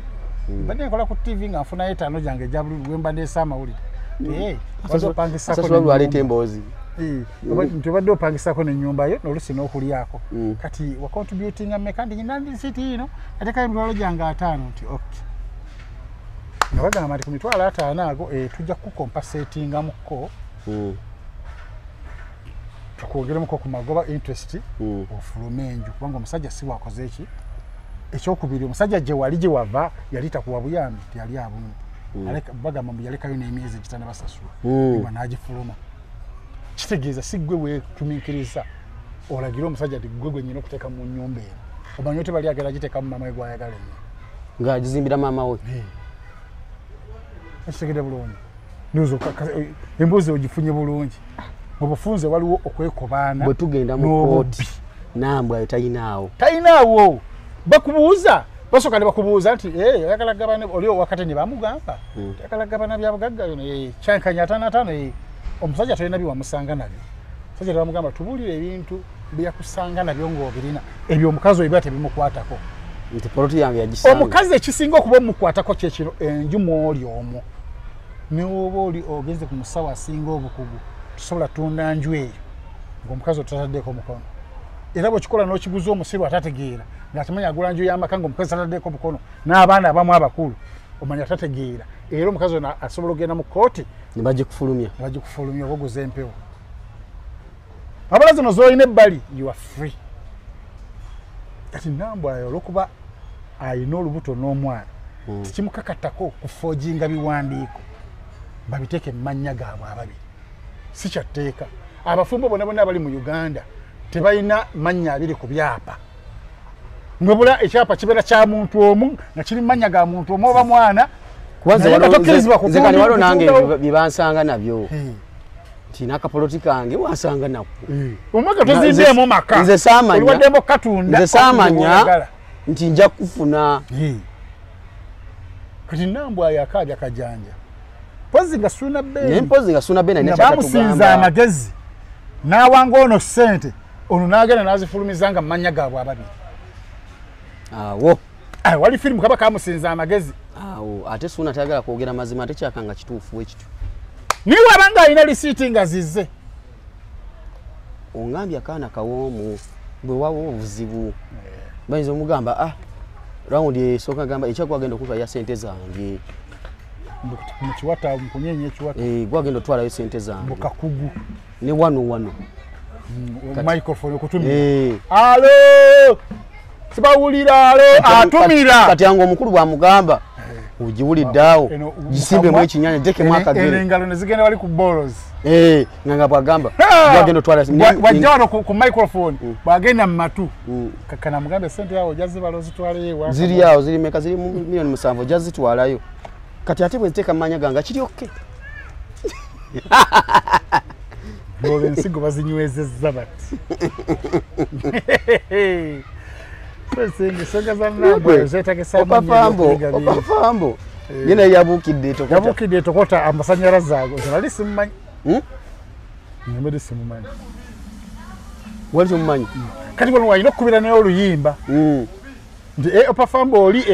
badde nkola ku TV nga nfunayo etaano gyange egya bululu wemba ndeesa amawulire nti obadde opangisako n'ennyumba yo n'olusi n'okulyako kati wakontributinga mmeka ndi nyina ndisiti ino ateekayo emitwalo gyange 5 nti okay nga bagamba nti ku mitwalo 5 ago tujja kukompasetingamuko tukwogeramuko ku magoba interest ofuluma enju kubanga omusajja si wakoze eki ekyokubiri omusajja gye wali gye wava yali takuwa buyambi tiyali abuntu bagamba mbu yalekayo n'emyezi egitana basasula iba n'agifuluma kitegeeza si ggwe weetumiikiriza olagira omusajja nti ggwe gwennyina okuteeka mu nnyumba eno omanyi ote bali agenda agiteekamu maama we gwayagala ennyo ng'agizimbira maama we ekitegedde bulungi embuzi ogifunye bulungi mu bufunze waliwo okwekobaana bwe tugenda mu kooti Nambwayo talinawo bakubuuza basooka ne bakubuuza nti oyagala gabana oli wakati ne bamugamba oyagala gabana bya bugagga kyankanya 5 omusajja talina biwamusanga nabyo Sasa bamugamba tubulire ebintu byakusanga nabyo ng'obirina ebyo omukazi oyo bate bimukwatako nti poloti yange yagisanga omukazi ekisinga okuba omukwatako kyekino enjumu oli omwo ne oba oli ogenze ku musawo asinga obukugu tusobola tunda nju eyo ng'omukazi otataddeko mukono era bwekikola n'okiguza omusiru atategeera ng'akimanyi agula nju y'amaka ng'omukazi ataddeko mukono n'abaana abamu abakulu omanya atategeera era omukazi ono asobola okugenda mu kooti ne bagikufulumya oba oguza empewo abala zino z'olina ebbali you are free kati Nambwayo olw'okuba ayina olubuto n'omwana tikimukakattako kufojinga biwandiiko babiteeke mu mannya gaabwe ababiri si kyatteeka abafumbo bonna abali mu Uganda tebalina mannya abiri ku byapa mwebula ekyapa kibeera kya muntu omu nga kiri mannya ga muntu omu oba mwana nze kani waliwo nange byebansanga nabyo nti n'akapoloti kange wansanga nako omwaka tozindeemu maka nze oliwaddemu katunda nze saamanya nti nja kufuna kati Nambwayo akaabya kajanja mpozi nga suuna bbeeyi nempozi nga suuna bbeeyi bamusinza amagezi n'awanga ono ssente ono n'agenda n'azifulumizanga mu mannya gaabwe ababiri awo wali firimu kaba kamusinza amagezi awo ate suuna tayagala kwogera mazima ate kyakanga kituufu wekityo niwe abanga alina lisiiti nga zizze ongambye akaana kawoomu bwe waba obuzibu bayinza omugamba rawundi esooka gamba ekyakwagenda okutwalira ssente zange mukiwata mukunyenya ekiwata gwagenda otwalayo ssente zange mukakugu ne wano microphone okutumira alo sibawulira alo atumira kati yange omukulu bwamugamba ugiwulidde awo gisimbemu ekinyanya tekemu akagere engalo ne zigenda bali ku bolos nga bwagamba gwagenda otwala wajja wano ku microphone bwagenda mu matu kakana mugambe ssente yawo ojja zibala ozitwaleyo ewa ziri awo ziri meka ziri milioni 7 ojja zitwalayo kati ate bwe nteeka mu manya gange kiri okke bobe ensigo bazinywezezza bati opafambo yena yabuukidde etokota amasanyalaze ago nali simumanyi nemedi simumanyi wali tomumanyi kati bono walina okukubira naye oluyimba nti opafambo oli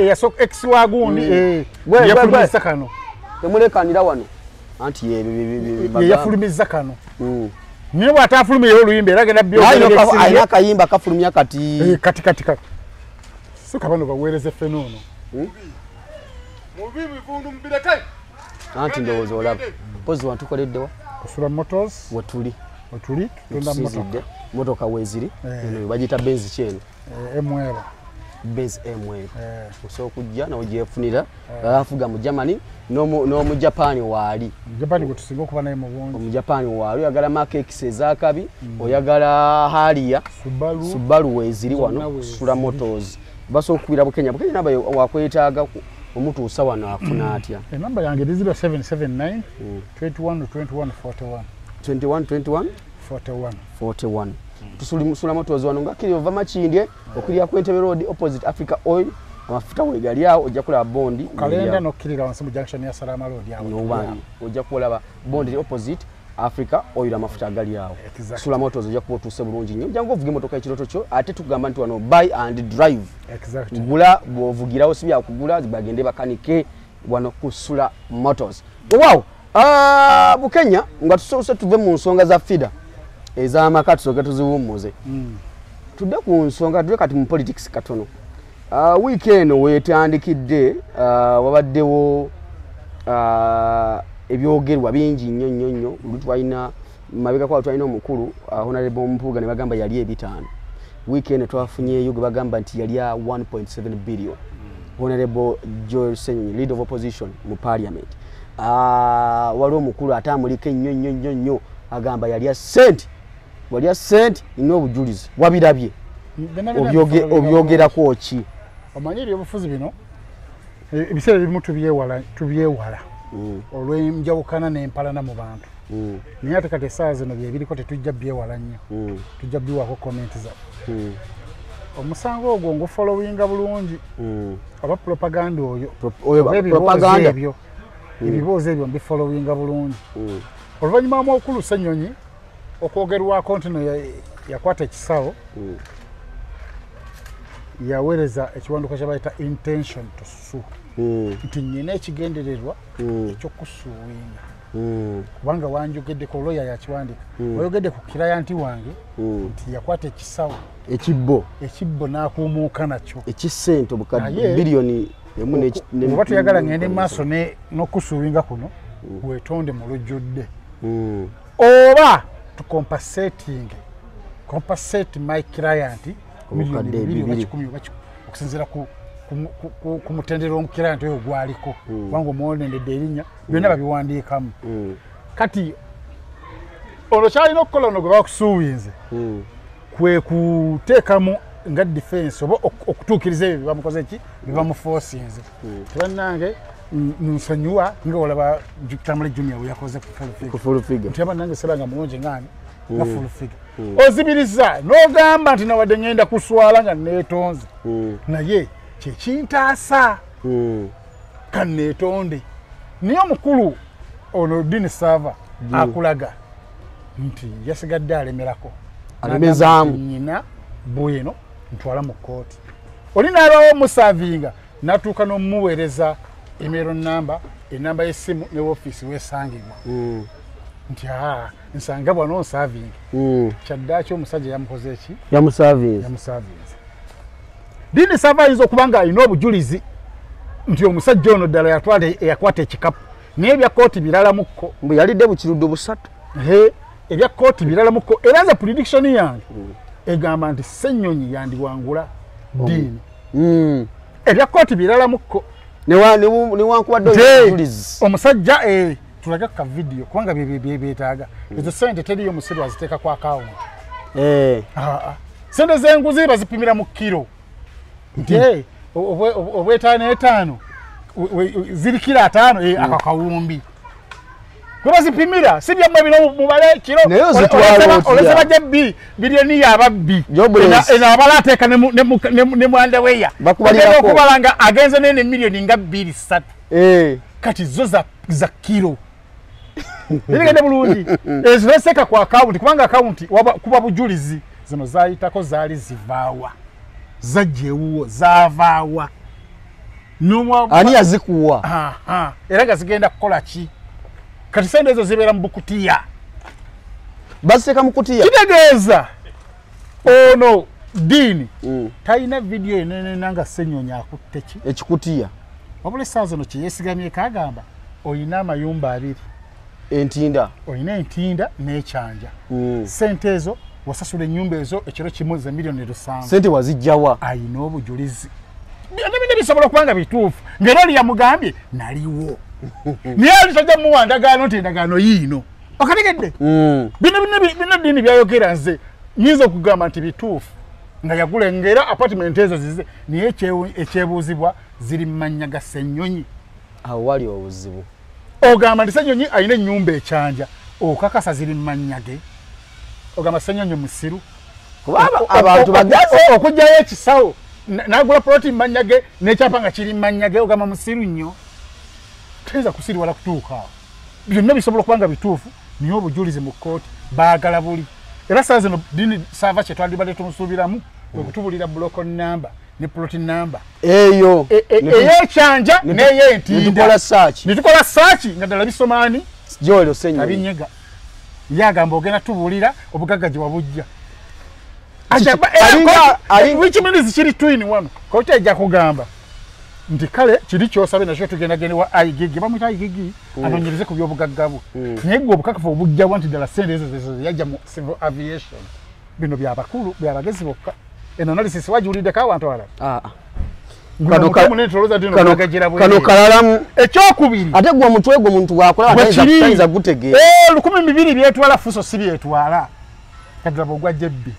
eyasooka ex wagundi yafulumizza kano temulekanira wano anti yeyafulumizza kano niye bw'ataafulumira oluyimba era agenda alina akayimba kafulumya kati kati soka bano baweereze ffene ono anti ndowooza olaba pozi wantukoleddewa kusula motors wetuli tutunda motoka weeziri bagiyita benzi kyeno ml base ml osobola okujja n'ogyefunira afuga mu Germany n'omu Japan waali Japan gwe tusinga okuba naye mu bungi mu Japan waali oyagala makekisi ezakabi oyagala Harrier Subaru weeziri wano Sula Motors basobola okubira Bukenya naba wakwetaaga omutuusa wano afuna atya enamba yange eri 0779 21 41 Sula Motors wano nga kiri ova Makindye okirya ku Entebbe Road opposite Africa Oil amafuta wegali awo ojja kulaba bondi kalenda nokkirira wansi mu junction ya Salama Road awo n'obani ojja kulaba bondi opposite Africa Oil amafuta agali awo Sula Motors ojja kuba otuuse bulungi nnyo jangu ovuge emotoka ekiroto kyo ate tugamba nti wano buy and drive gula bw'ovugirawo si byakugula bagende bakanike wano ku Sula Motors wow Bukenya nga tusoose tuve mu nsonga za FIDA ez'amaka tusooke tuziwummuze tudde ku nsonga tudde kati mu politics katono weekend wetandikidde wabaddewo ebyogerwa bingi nnyo olutwalina mabega kwa twalina omukulu Honorable Mpuuga ne bagamba yali ebitaano weekend twafunyeeyo gwe bagamba nti yali 1.7 billion Honorable Joel Senyonyi leader of opposition mu parliament waliwo omukulu atambulika nnyo agamba yalya sente walya sente ino obujulizi wabirabye obyogerako ki omanyi ebyobufuzi bino ebiseera ebimu tubyewala olw'enjawukana n'empalana mu bantu naye ate kati essaawa zino byebiriko tetujja byewala nnyo tujja biwako komenti zaffe omusango ogwo ngufolowinga bulungi oba propaganda oyo ebiboozi ebyo mbifolowinga bulungi oluvannyuma mw'okulu Ssenyonyi okwogerwako ntino yakwata ekisawo yaweereza ekiwanduko kyabayita intention to sue nti nyina ekigendererwa ekyokusuuwinga kubanga wanjogedde ku lawyer yakiwandika wayogedde ku kirayanti wange nti yakwata ekisawo ekibbo n'akuumuuka nakyo ekisente biliyoni oba tuyagala ngende maaso n'okusuuwinga kuno weetonde mu lujjudde oba to compensate my client miliyoni 210 okusinziira ku mutendera omukirayant oyo gwaliko kubanga omwonendedde erinnya byonna babiwandiikamu kati ono kyalina okukola ono gwe bakusuubinze kwe kuteekamu nga defense oba okutuukiriza ebyo byebamukoze ki byebamuforsinze tebannange nsonyiwa nga olaba Tamale Junior we yakoze ku full figure nti abannange sebanga mulungi ngani nga full figure ozibiriza n'ogamba nti nawadde ngenda kuswala nga neetonze naye kyekintaasa kanneetonde niye omukulu ono Dini Sava akulaga nti yasigadde alemerako alemezaamu nyina bwino ntwala mu kooti oli n'alwawo musavinga natuuka n'omuweereza email number enamba y'essimu ne woofiisi weesangibwa nti nsanga bwano onsavinga kyaddaaki omusajja yamukoze eki yamusavinze Dini Sava ayinza okuba nga alina obujulizi nti omusajja ono ddala yakwata ekikapu naye ebya kooti biralamuko mbu yalidde bukirudde busatu ebya kooti biralamuko era nze prediction yange egamba nti Ssenyonyi yandiwangula Dini ebya kooti biralamuko newankubadde obujulizi omusajja tulaga ka video kubanga byetaaga ezo sente teriyo musiru aziteeka ku akawunti sente z'enguzi bazipimira mu kiro nti obw'etaano etaano ziri kiro 5 akakawumbi kwe bazipimira si byammwe bino mubale kiro olese bajja biliyoni yababbi eno abala ateeka ne mwandaweya okubala nga agenze nene miliyoni nga 2-3 kati zo za kiro birigende bulungi ezibeseka ku akawunti kubanga akawunti kuba bujulizi zino zayitako zaali zivaawa zajjewuwo zavaawa ani yazikuwa era nga zigenda kukola ki kati sente ezo zibeera mu bukutiya baziteeka mu kutiya kitegeeza ono Dini talina vidiyo enenena nga Ssenyonyi akutte ki ekikutiya wabula essaawa zino kyeyeesigamyeko agamba olina amayumba 2 entinda olina entinda n'ekyanja sente ezo wasasula ennyumba ezo ekiro kimu ze miliyoni 7 sente wazijjawa ayina obujulizi nebina bisobola okubanga bituufu ng'era oli yamugambye naliwo naye ali tajja muwa ndagaano nti endagaano yiino okategedde bino Dini byayogera nze nyinza okugamba nti bituufu nga yagula ng'era apartment ezo zize naye ekyebuuzibwa ziri mu mannya ga Ssenyonyi awo wali obuzibu ogamba nti Ssenyonyi alina ennyumba ekyanja okakasa ziri mu mannya ge ogamba Ssenyonyi musiru abantu bagazi okugjayo ekisawo n'agula poloti mu mannya ge n'ekyapa nga kiri mu mannya ge ogamba musiru nnyo tayinza kusiriwala kutuuka awo byonna bisobola okuba nga bituufu niye obujulizi mu kooti baagala buli era saa zino Dini Sava kye twandibadde tumusuubiramu okutubulira buloko namba ne poloti namba eyo ey'ekyanja n'ey'entinda netukola saaki nga ddala bisomaani gyolyo Ssenyonyi abinyega yagamba ogenda tubulira obugagga gye wabujja wikiminizi kiri twini wano kooti ejja kugamba nti kale kiri kyosabe nakyo tugendagende wa aigigi bamwita aigigi anoonyereze ku byobugagga bwe naye gwe obukakafu obujjawo nti ddala sente ezo yajja mu civil aviation bino byabakulu byabagezi bokka analysis wajiwuliddeko abantu abalala kano kalalamu ekyokubiri ate gwe omutwe gwe omuntu wakola tayinza gutegeera 1200 byetwala fuso si byetwala kadaba ogwa jebbi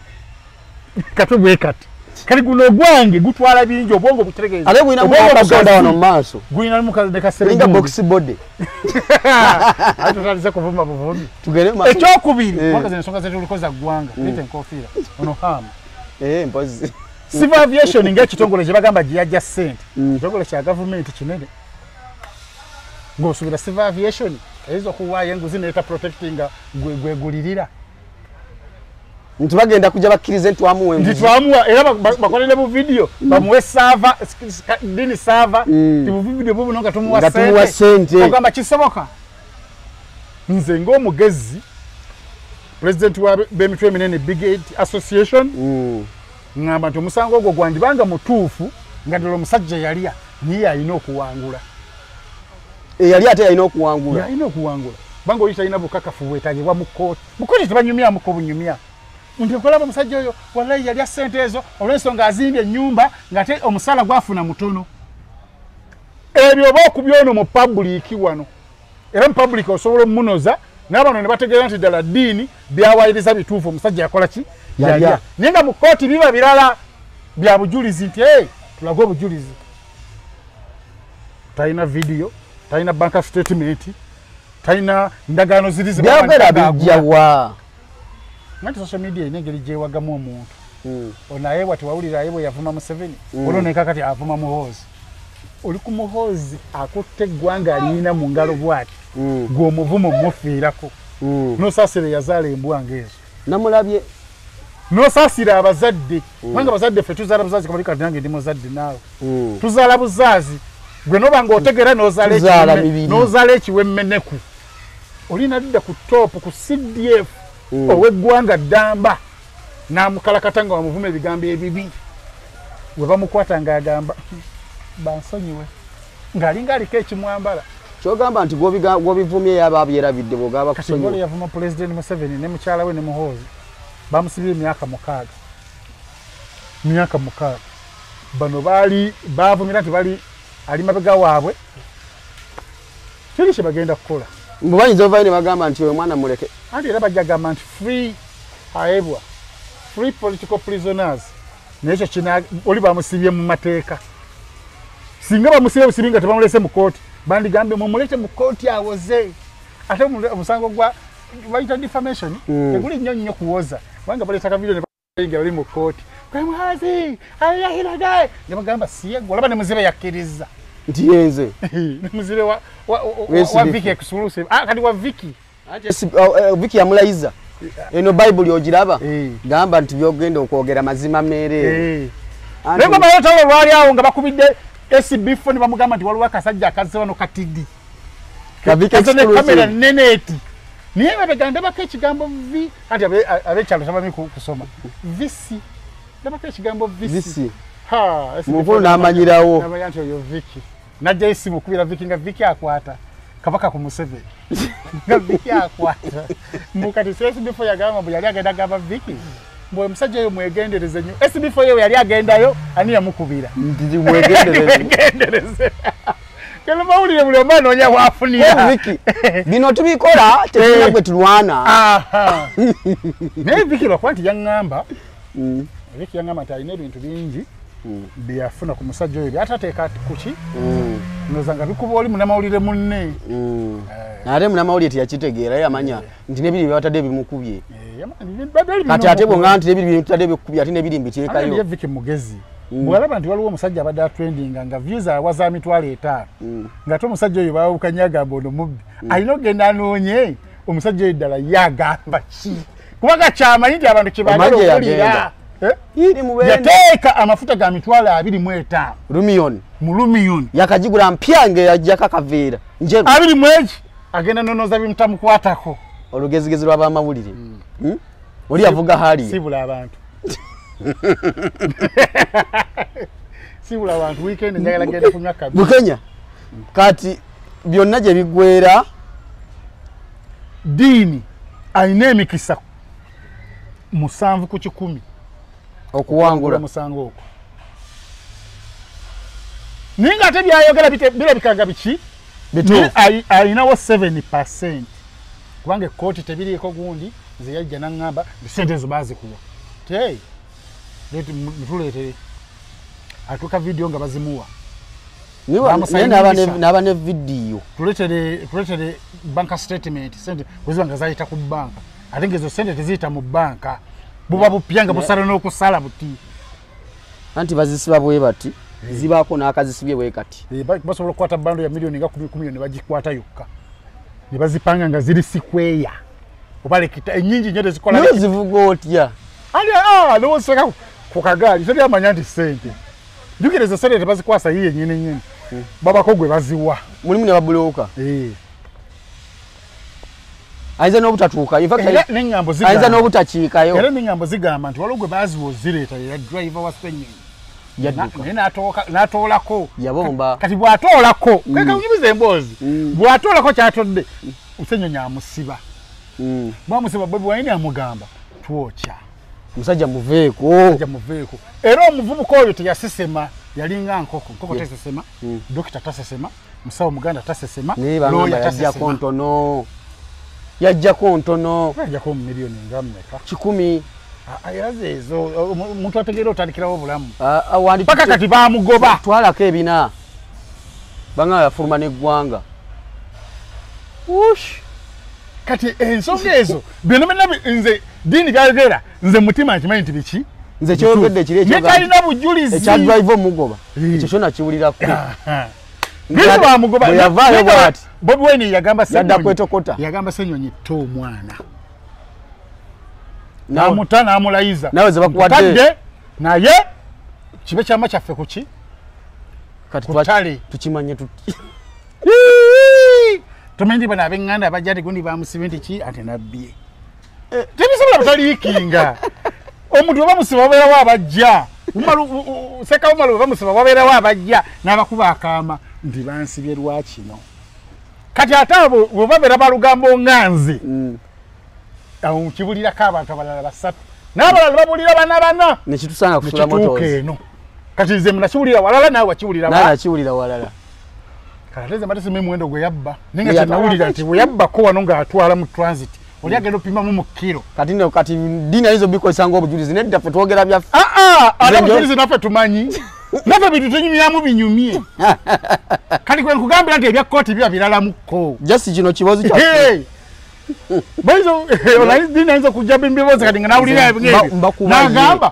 katubwe kati kali guno gwange gutwala bingi obwongo butegeeza ate gwina mukaganda wano maaso gwina mukaganda kasere linga box body atutalize kuvuma buvumi tugere maaso ekyokubiri wakaze ensonga zetu ulikoza gwanga lete nkofira ono ham mpozi civil aviation ng'ekitongole kye bagamba giyajja ssente ekitongole kya gavumenti kinene ng'osuubira civil aviation eyinza okuwaayo enguzi neeta protectinga gwegulirira ntibagenda kujja bakkirize ntwamuwe ntitwamuwa era bakolere mu video bamuwe server dini server tibu video bubu nonga tumuwa sente ogamba kisoboka nze ng'omugezi president wa bemitwe eminene Big 8 Association ngamba nti omusango ogwo gwandibanga mutuufu nga ddala omusajja yalya niye alina okuwangula yali ate yalina okuwangula banga oli talina bukakafu bwetagibwa mu kkooti tebanyumyamuko bunyumya nti okolaba omusajja oyo wallahi yalya ssente ezo olw'ensonga azimbye ennyumba ng'ate omusala gwafuna mutono ebyo oba okubyono mu public wano era mu public osobola omunoza n'abano ne bategeera nti ddala ddiini byawayiriza bituufu omusajja yakola ki yalya naye nga mu kkooti biba birala bya bujulizi nti tulage obujulizi talina video talina bank statement talina ndagaano ziri byagera bijjawa nti social media ine engeri gyewagamu omuntu onaye bwati wawulira aye bwe yavuma Museveni olwoneka kati avuma Muhoozi oli ku Muhoozi akutte eggwanga alina mu ngalo bwati gw'omuvumo mufiirako nosaasira yazaala embwanga ezo namulabye nosaasira abazadde kubanga abazadde ffe tuzaala buzazi kamalika nange ndi muzadde naawe tuzaala buzazi gwe noba ng'otegera n'ozaala ekiwemmeneku olina dda ku top ku CDF ow'eggwanga ddamba n'amukalakata nga wamuvume ebigambo ebibi we bamukwata ng'agamba bansonyiwe ng'alinga aliko ekimwambala kyogamba nti gw'obivumye yaba abyerabidde bw'ogaba kusonyiwa kati yavuma President Museveni ne mukyala we ne Muhoozi bamusibye emyaka 6 bano bavumira nti bali ali mabega waabwe kiri kye bagenda kukola mubanyinza ovayo ne bagamba nti oyo mwana muleke anti era bajja gamba nti free political prisoners nekyo kina oli bamusibye mu mateeka singa bamusibye busibi nga tebamulese mu kooti bandigambe mumulete mu kooti awoze ate omusango gwa bayita defamation teguli nnyo kuwoza kubanga baleetaka video ne balinga bali mu kooti kwe Muhoozi ayahiraga ne bagamba siye olaba ne muzibe yakkiriza nti yenze ne muzibe wa Vicky exclusive kati wa Vicky Vicky yamulayiza eno Bible ogiraba gamba nti byogenda okwogera mazima mere lego bayota lwali awo nga bakubidde SB phone bamugamba nti waliwo akasajja akaze wano katidi kazone kamera neneti niye babeganda baka ekigambo vi ati abekyalo tabami kusoma visi ndabaka ekigambo visi mukulu n'amanyirawo n'amanyanti oyo Vicky najja esimu kubira Vicky nga Vicky akwata kabaka ku Museveni nga Vicky akwata mbukati SB4 yagamba mbu yali agenda gamba Vicky mbo omusajja oyo mwegendereze nnyo SB4 yo yali agendayo ani yamukubira ndi mwegendereze kele mawulire buli omwana onya wafunira Vicky bino tubikola tekina gwe tulwana naye Vicky lwakwanti yaŋŋamba Vicky yaŋŋamba nti alina ebintu bingi byafuna ku musajja oyo byatateeka kuki noza nga bikuba oli munamawulire munne ate munamawulire teyakitegeera yamanya nti nebiri byewatadde bimukubye kati ate bwonga nti nebiri byetadde bikubye ate nebiri mbiteekayo ye Vicky mugezi bwalaba nti waliwo omusajja abadde atrendinga nga views awaza 5,000 ng'ate omusajja oyo baawukanya agamba ono mubbi alina okugenda anoonye omusajja oyo ddala yagamba ki kubanga kyamanyi nti abantu kyebaagala okuwulira yateeka amafuta ga 25,000 Lumion mu Lumion yakagigula mpya ng'eyajjako akaveera njeru 20 agenda nonoza bimutamukwatako olugezigezi lw'abamawulire oli avuga hali sibula abantu sibula abantu weekend njagala genda kunywa kabi Bukenya kati byonna gye bigwera diini alina emikisa 7 ku 10 okuwangula musango okwo ninga ate byayogera birabikanga biki alinawo 7% kubanga ekkooti tebiriiko gundi nze yajja naŋŋamba sente ezo baazikuwa te tuleetere atuuka vidiyo nga bazimuwa n'aba ne vidiyo tuleetere banka statement sente bweziba nga zayita ku banka ate ngaezo sente teziyita mu banka buba bupya nga busala n'okusala buti anti bazisiba bwe bati zibaako n'akazisibye bwe kati basobola okukwata bando ya milioni nga 10 ne bagikwata yokka ne bazipanga nga ziri sikweya oba lekita ennyingi nnyo tezikola zivuga otya ali loseka ku kagaali tali amanya nti sente jukireza sente tebazikwasa yiye nyine baba kogwe baziwa mulimu ne babuloka aiza n'obutatuuka in fact n'engambo zigamba aiza n'obutakiikayo era n'engambo zigamba nti walogwe baziwo zireeta ya driver wa Spennyonyi n'atoolako yabomba kati bw'atoolako kaka unyumiza emboozi bw'atoolako kyatodde Spennyonyi amusiba bwamusiba Bobi Wine amugamba twokya musajja muveeko era omuvubuka oyo teyasesema yalinga nkoko tesesema dokita tasesema musawo muganda tasesema loya tasesema yajjako ntono yajjako milioni ngammeka 10 ayazeezo omuntu ategeera otandikirawo obulamu paka kati baamugoba twalako ebina banga yafuluma n'eggwanga kati ensonga ezo bino nze dini byayogera nze mutima nkimanyi nti biki nze kyogedde kiri netalina bujulizi ekya drive omugoba ekyo kyona kiwulirako bamugoba yavaayo bwati Bobi Wine yagamba Ssennyonyi to omwana namuta n'amulayiza nawe ze bakuwadde naye kibe kyama kyaffe kuki kati tukimanye tomendi bana abenganda abajjati gundi bamusibe nti ki ate nabbye tebisobola butaliikinga omuntu bamusiba wabeerawo abajja seka umalu bamusiba wabeerawo abajja n'abakuba akaama nti bansibye lwakino kati ate abo bwe babeera balugambo nganze awo kibulirako abantu abalala basatu n'abalala babulira bana nekitusanga kusula motos eno kati nze munakiwulira walala naawe wakiwulira walala kalateze matese mwendo gwe yabba ninga kyanawulira nti bwe yabbako wano ng'atwala mu transit oli agenda opimamu mu kiro kati dini ayinza obikozesanga obujulizi nedda ffe twogera byaffe ate obujulizi naffe tumanyi naffe bintu tenyumyamu binyumye kati kwe nkugambira nti ebya kkooti biba biralamuko jasi kino kibozi kyaffe dini ayinza okujja bimbiboozi kati nga nawulira ebyo n'agamba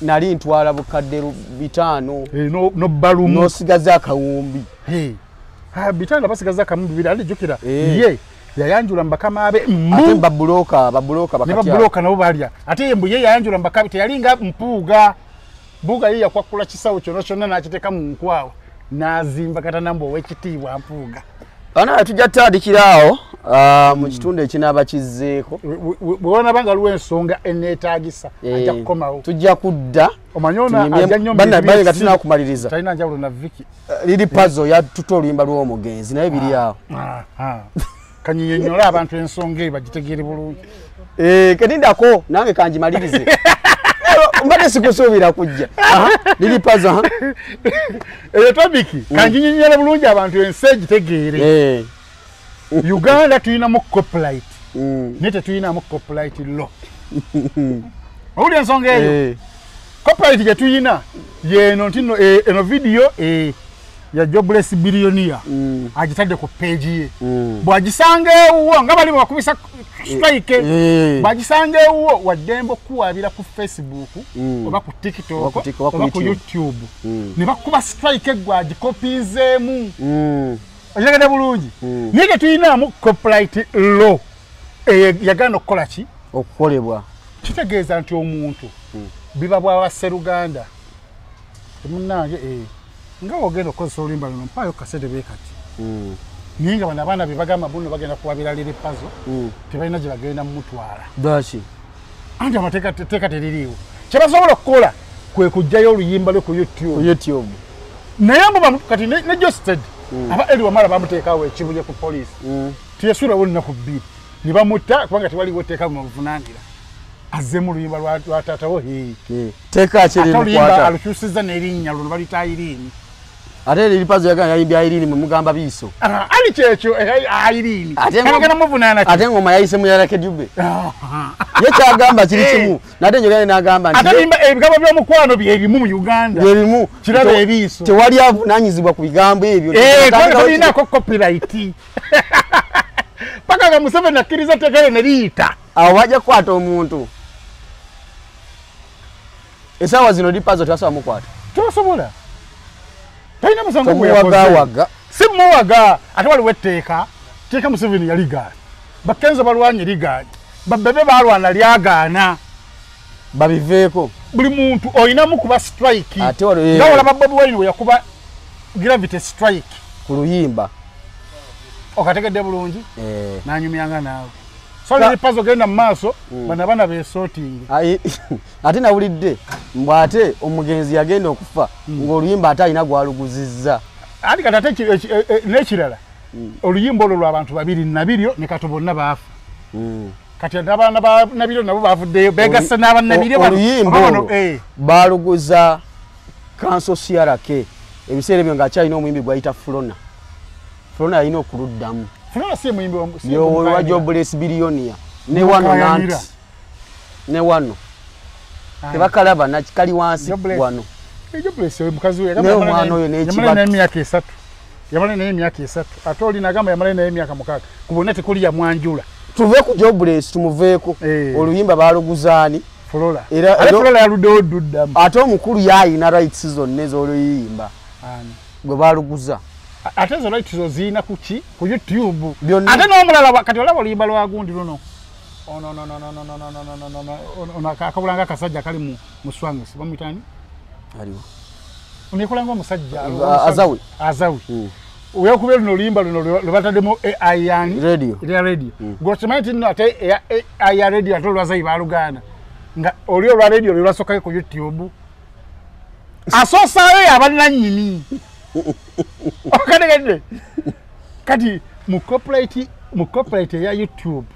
nali ntwala bukadde 5 nobbalumu n'osigaza akawumbi bitanda basigaza akamu 2 alijukira ye yayanjula mbakama abe ate babuloka nabo balya ate mbu ye yayanjula mbakabi teyalinga mpuuga mbuga ye yakwakula kisawo kyonna n'akiteeka mu nkwawa n'azimba katanambu ow'ekitiibwa mpuuga ana tujja tutandikiraawo mu kitundu ekinaaba kizzeeko bwona banga luwa ensonga eneetaagisa ajja kukomawo tujja kudda omanyona ajja nnyo nga tunakumaliriza talina njawulo na Viki liri puzzle yatuta oluyimba lw'omugenzi naye biri awo kanyinyonnyola abantu ensonga eyo bagitegeere bulungi kenindako nange kangimalirize mbadde sikusuubira kujja liri puzzle eyo tobiki kanginyonnyola bulungi abantu ensi egitegeere Uganda tuyinamu copyright naye tetuyinamu copyright law owulira ensonga eyo copyright gye tuyina yeno ntino eno video ya Jobless Billionaire agitadde ku page ye bwagisanga ewuwo nga bali bakubisa strike bwagisanga ewuwo waddembe okuwabira ku Facebook oba ku TikTok oba ku YouTube ne bakuba strike gwagikopizeemu ojagade bulungi naye tuyinaamu copyright law yagana okukola ki okukolebwa kitegeeza nti omuntu biba bwawa Sseruganda munange nga ogenda okozesa oluyimba luno mpaayo kasete beekati naye nga bano abaana be bagamba buno bagenda kuwabira liri pazo tebalina gye bagenda mumutwala daki anti amateeka teririiwo kyebasobola okukola kwe kujjayo oluyimba lwe ku YouTube naye mbu kati ne Josted aba eri wamala bamuteekawo ekibuye ku poliisi tiyesulawo olunaku 2 ne bamutta kubanga tewaliwo etteeka mubuvunaanira azemu oluyimba lwa taatawo teeka kyerimukwata alukyusiza n'erinnya luno balita Irene ate liri puzzle yagana yayimbya Irene mwe mugamba biiso ali kyekyo Irene kanagana muvunaana ate ngoma yayise mu Yarake Dube ye kyagamba kiri kimu nate njogera n'agamba nti ate ebigabo by'omukwano byebimu mu Uganda byebimu kiraba ebiiso tewali avunaanyizibwa ku bigambo ebyo tulinako copyright paka nga Museveni akkiriza tekere ne liyita awo bajja kukwata omuntu esaawa zino di puzzle tebasobola mukwata tosobola talina musango gweyakoze si muwaga ate waliwo etteeka teeka Museveni yaligaana Bakenzo balwanye ligaana babebe balwana lyagaana babiveeko buli muntu olinamu kuba strike ate nga olaba Bobi Wine we yakuba gravity strike ku luyimba okategedde bulungi nanyumyanga naawe so ni puzzle genda mu maaso bana besorting ate nawulidde mbwate omugenzi yagenda okufa ng'oluyimba ate alina gwaluguzizza ati kati ate n'ekirala oluyimba olwo lw'abantu babiri nabiryo ne kato bonna baafa kati abaana ba nabiryo nabo baavuddeyo begasse n'abannabiryo oluyimba baaluguza kanso CRK ebiseera ebyo ng'akyalina omuyimbi gwayita Flona yalina okuluddamu Flona si muyimbi wa Jobless Billionaire ne wano nanti ne wano tebakalaba nakikali wansi wano Jobless mukazi we yamala n'emyaka 3 yamala n'emyaka 3 ate oli nagamba yamala n'emyaka 6 kubona tekuli ya mwanjula tuve ku Jobless tumuveeko oluyimba baaluguzaani Flora Flora yaluddewo duddamu ate omukulu yayina rights zonna ez'oluyimba gwe baaluguza ate zo rights zo ziina kuki ku YouTube ate n'omulala kati olaba oluyimba lwa gundi luno ono akabulanga akasajja kali mu swangisi bamuyitani aliwo onekolanga omusajja azawi uyakubeera luno oluyimba luno lwebataddemu AI yani radio gwokimanyi nti nno ate AI ya radio ate olwazayi baaluganda nga oli olwa radio lwasookayo ku YouTube asoosaayo abannannyini okategedde kati mu corporate ya YouTube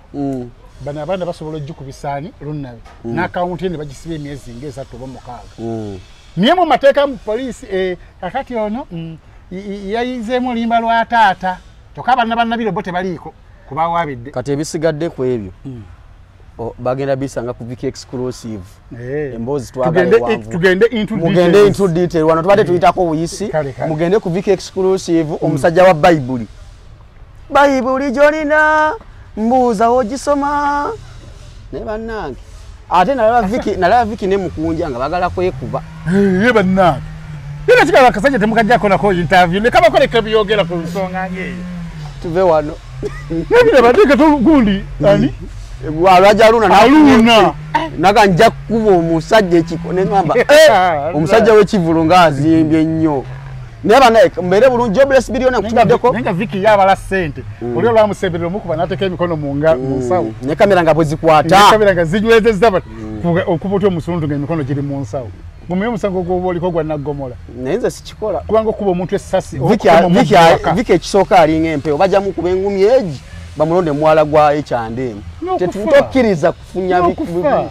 bano abaana basobola ojjukubisaani lunnabe n'akawunti ne bagisiba emyezi nga 3 oba 6 niye mu mateeka mu poliisi kakati ono yayizeemu oluyimba lwa taata kyokka abaana bannabiro bo tebaliiko kubawaabidde kati ebisigadde ku ebyo bagenda bisanga ku Viki exclusive emboozi tugende into detail wano tubadde tuyitako obuyisi mugende ku Viki exclusive omusajja wa Bayibuli gyolina mbuuza ogisoma naye bannange ate nalaba Viki ne mukunja nga bagala kwekuba ye bannange era kigala akasajja temukajjako nako interview ne kabakoleka byogera ku nsonga ngeyo tuve wano nebire badeka tolugundi ani aluna naga nja kuba omusajja ekiko nengamba omusajja w'ekivulu ng'azimbye nnyo naye banaye mbeere bulungi Jobless Billionaire kutubaddeko nenga Viki yabala ssente oli olwamusemberera omukuba n'ateeka emikono mu nsawo ne kamera nga bwe zikwata kamera nga zinywezezza okuba otya omusuluntu ng'emikono giri mu nsawo gumiye omusango gwoba oliko gwa naggomola naye nze sikikola kubanga okuba omuntu essasi Viki ekisooka alinga empewo bajjamu kuba engumi egi bamulonde mwala gwa ekyandeemu tetukkiriza kufunya ekikonde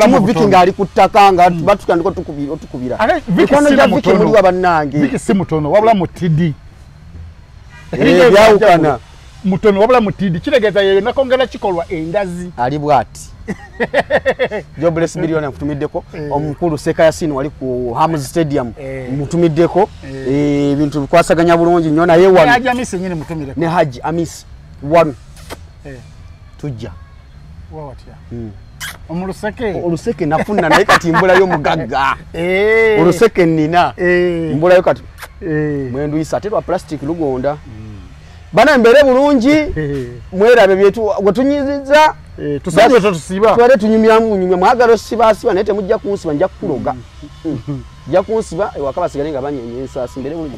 kimu Viki ng'ali ku ttaka nga batukandiko otukubira mikono gya Viki muliwa bannange Viki si mutono wabula mutidi byawukana mutono wabula mutidi kitegeeza yeyo nakongera kikolwa endazi ali bwati Jobless Billionaire kutumiddeko omukulu Seka Yasin wali ku Hams Stadium mutumiddeko ebintu bikwasaganya bulungi nnyo naye wano Haji Amisi nyine mutumireko ne Haji Amisi wano tujja wawatya omuluseke oluseke nafuna naye kati mbulayo mugagga oluseke nina mbulayo kati mwendu isa ate lwa plastic lugonda bana mbere bulungi mwerabe byetu gwetunyiziza tusabe tusiba twale tunyumya mwagalo siba naye temujja kunsiba nja kukuloga nja kunsiba ewaka basigalenga banyenye ensasi mbere bulungi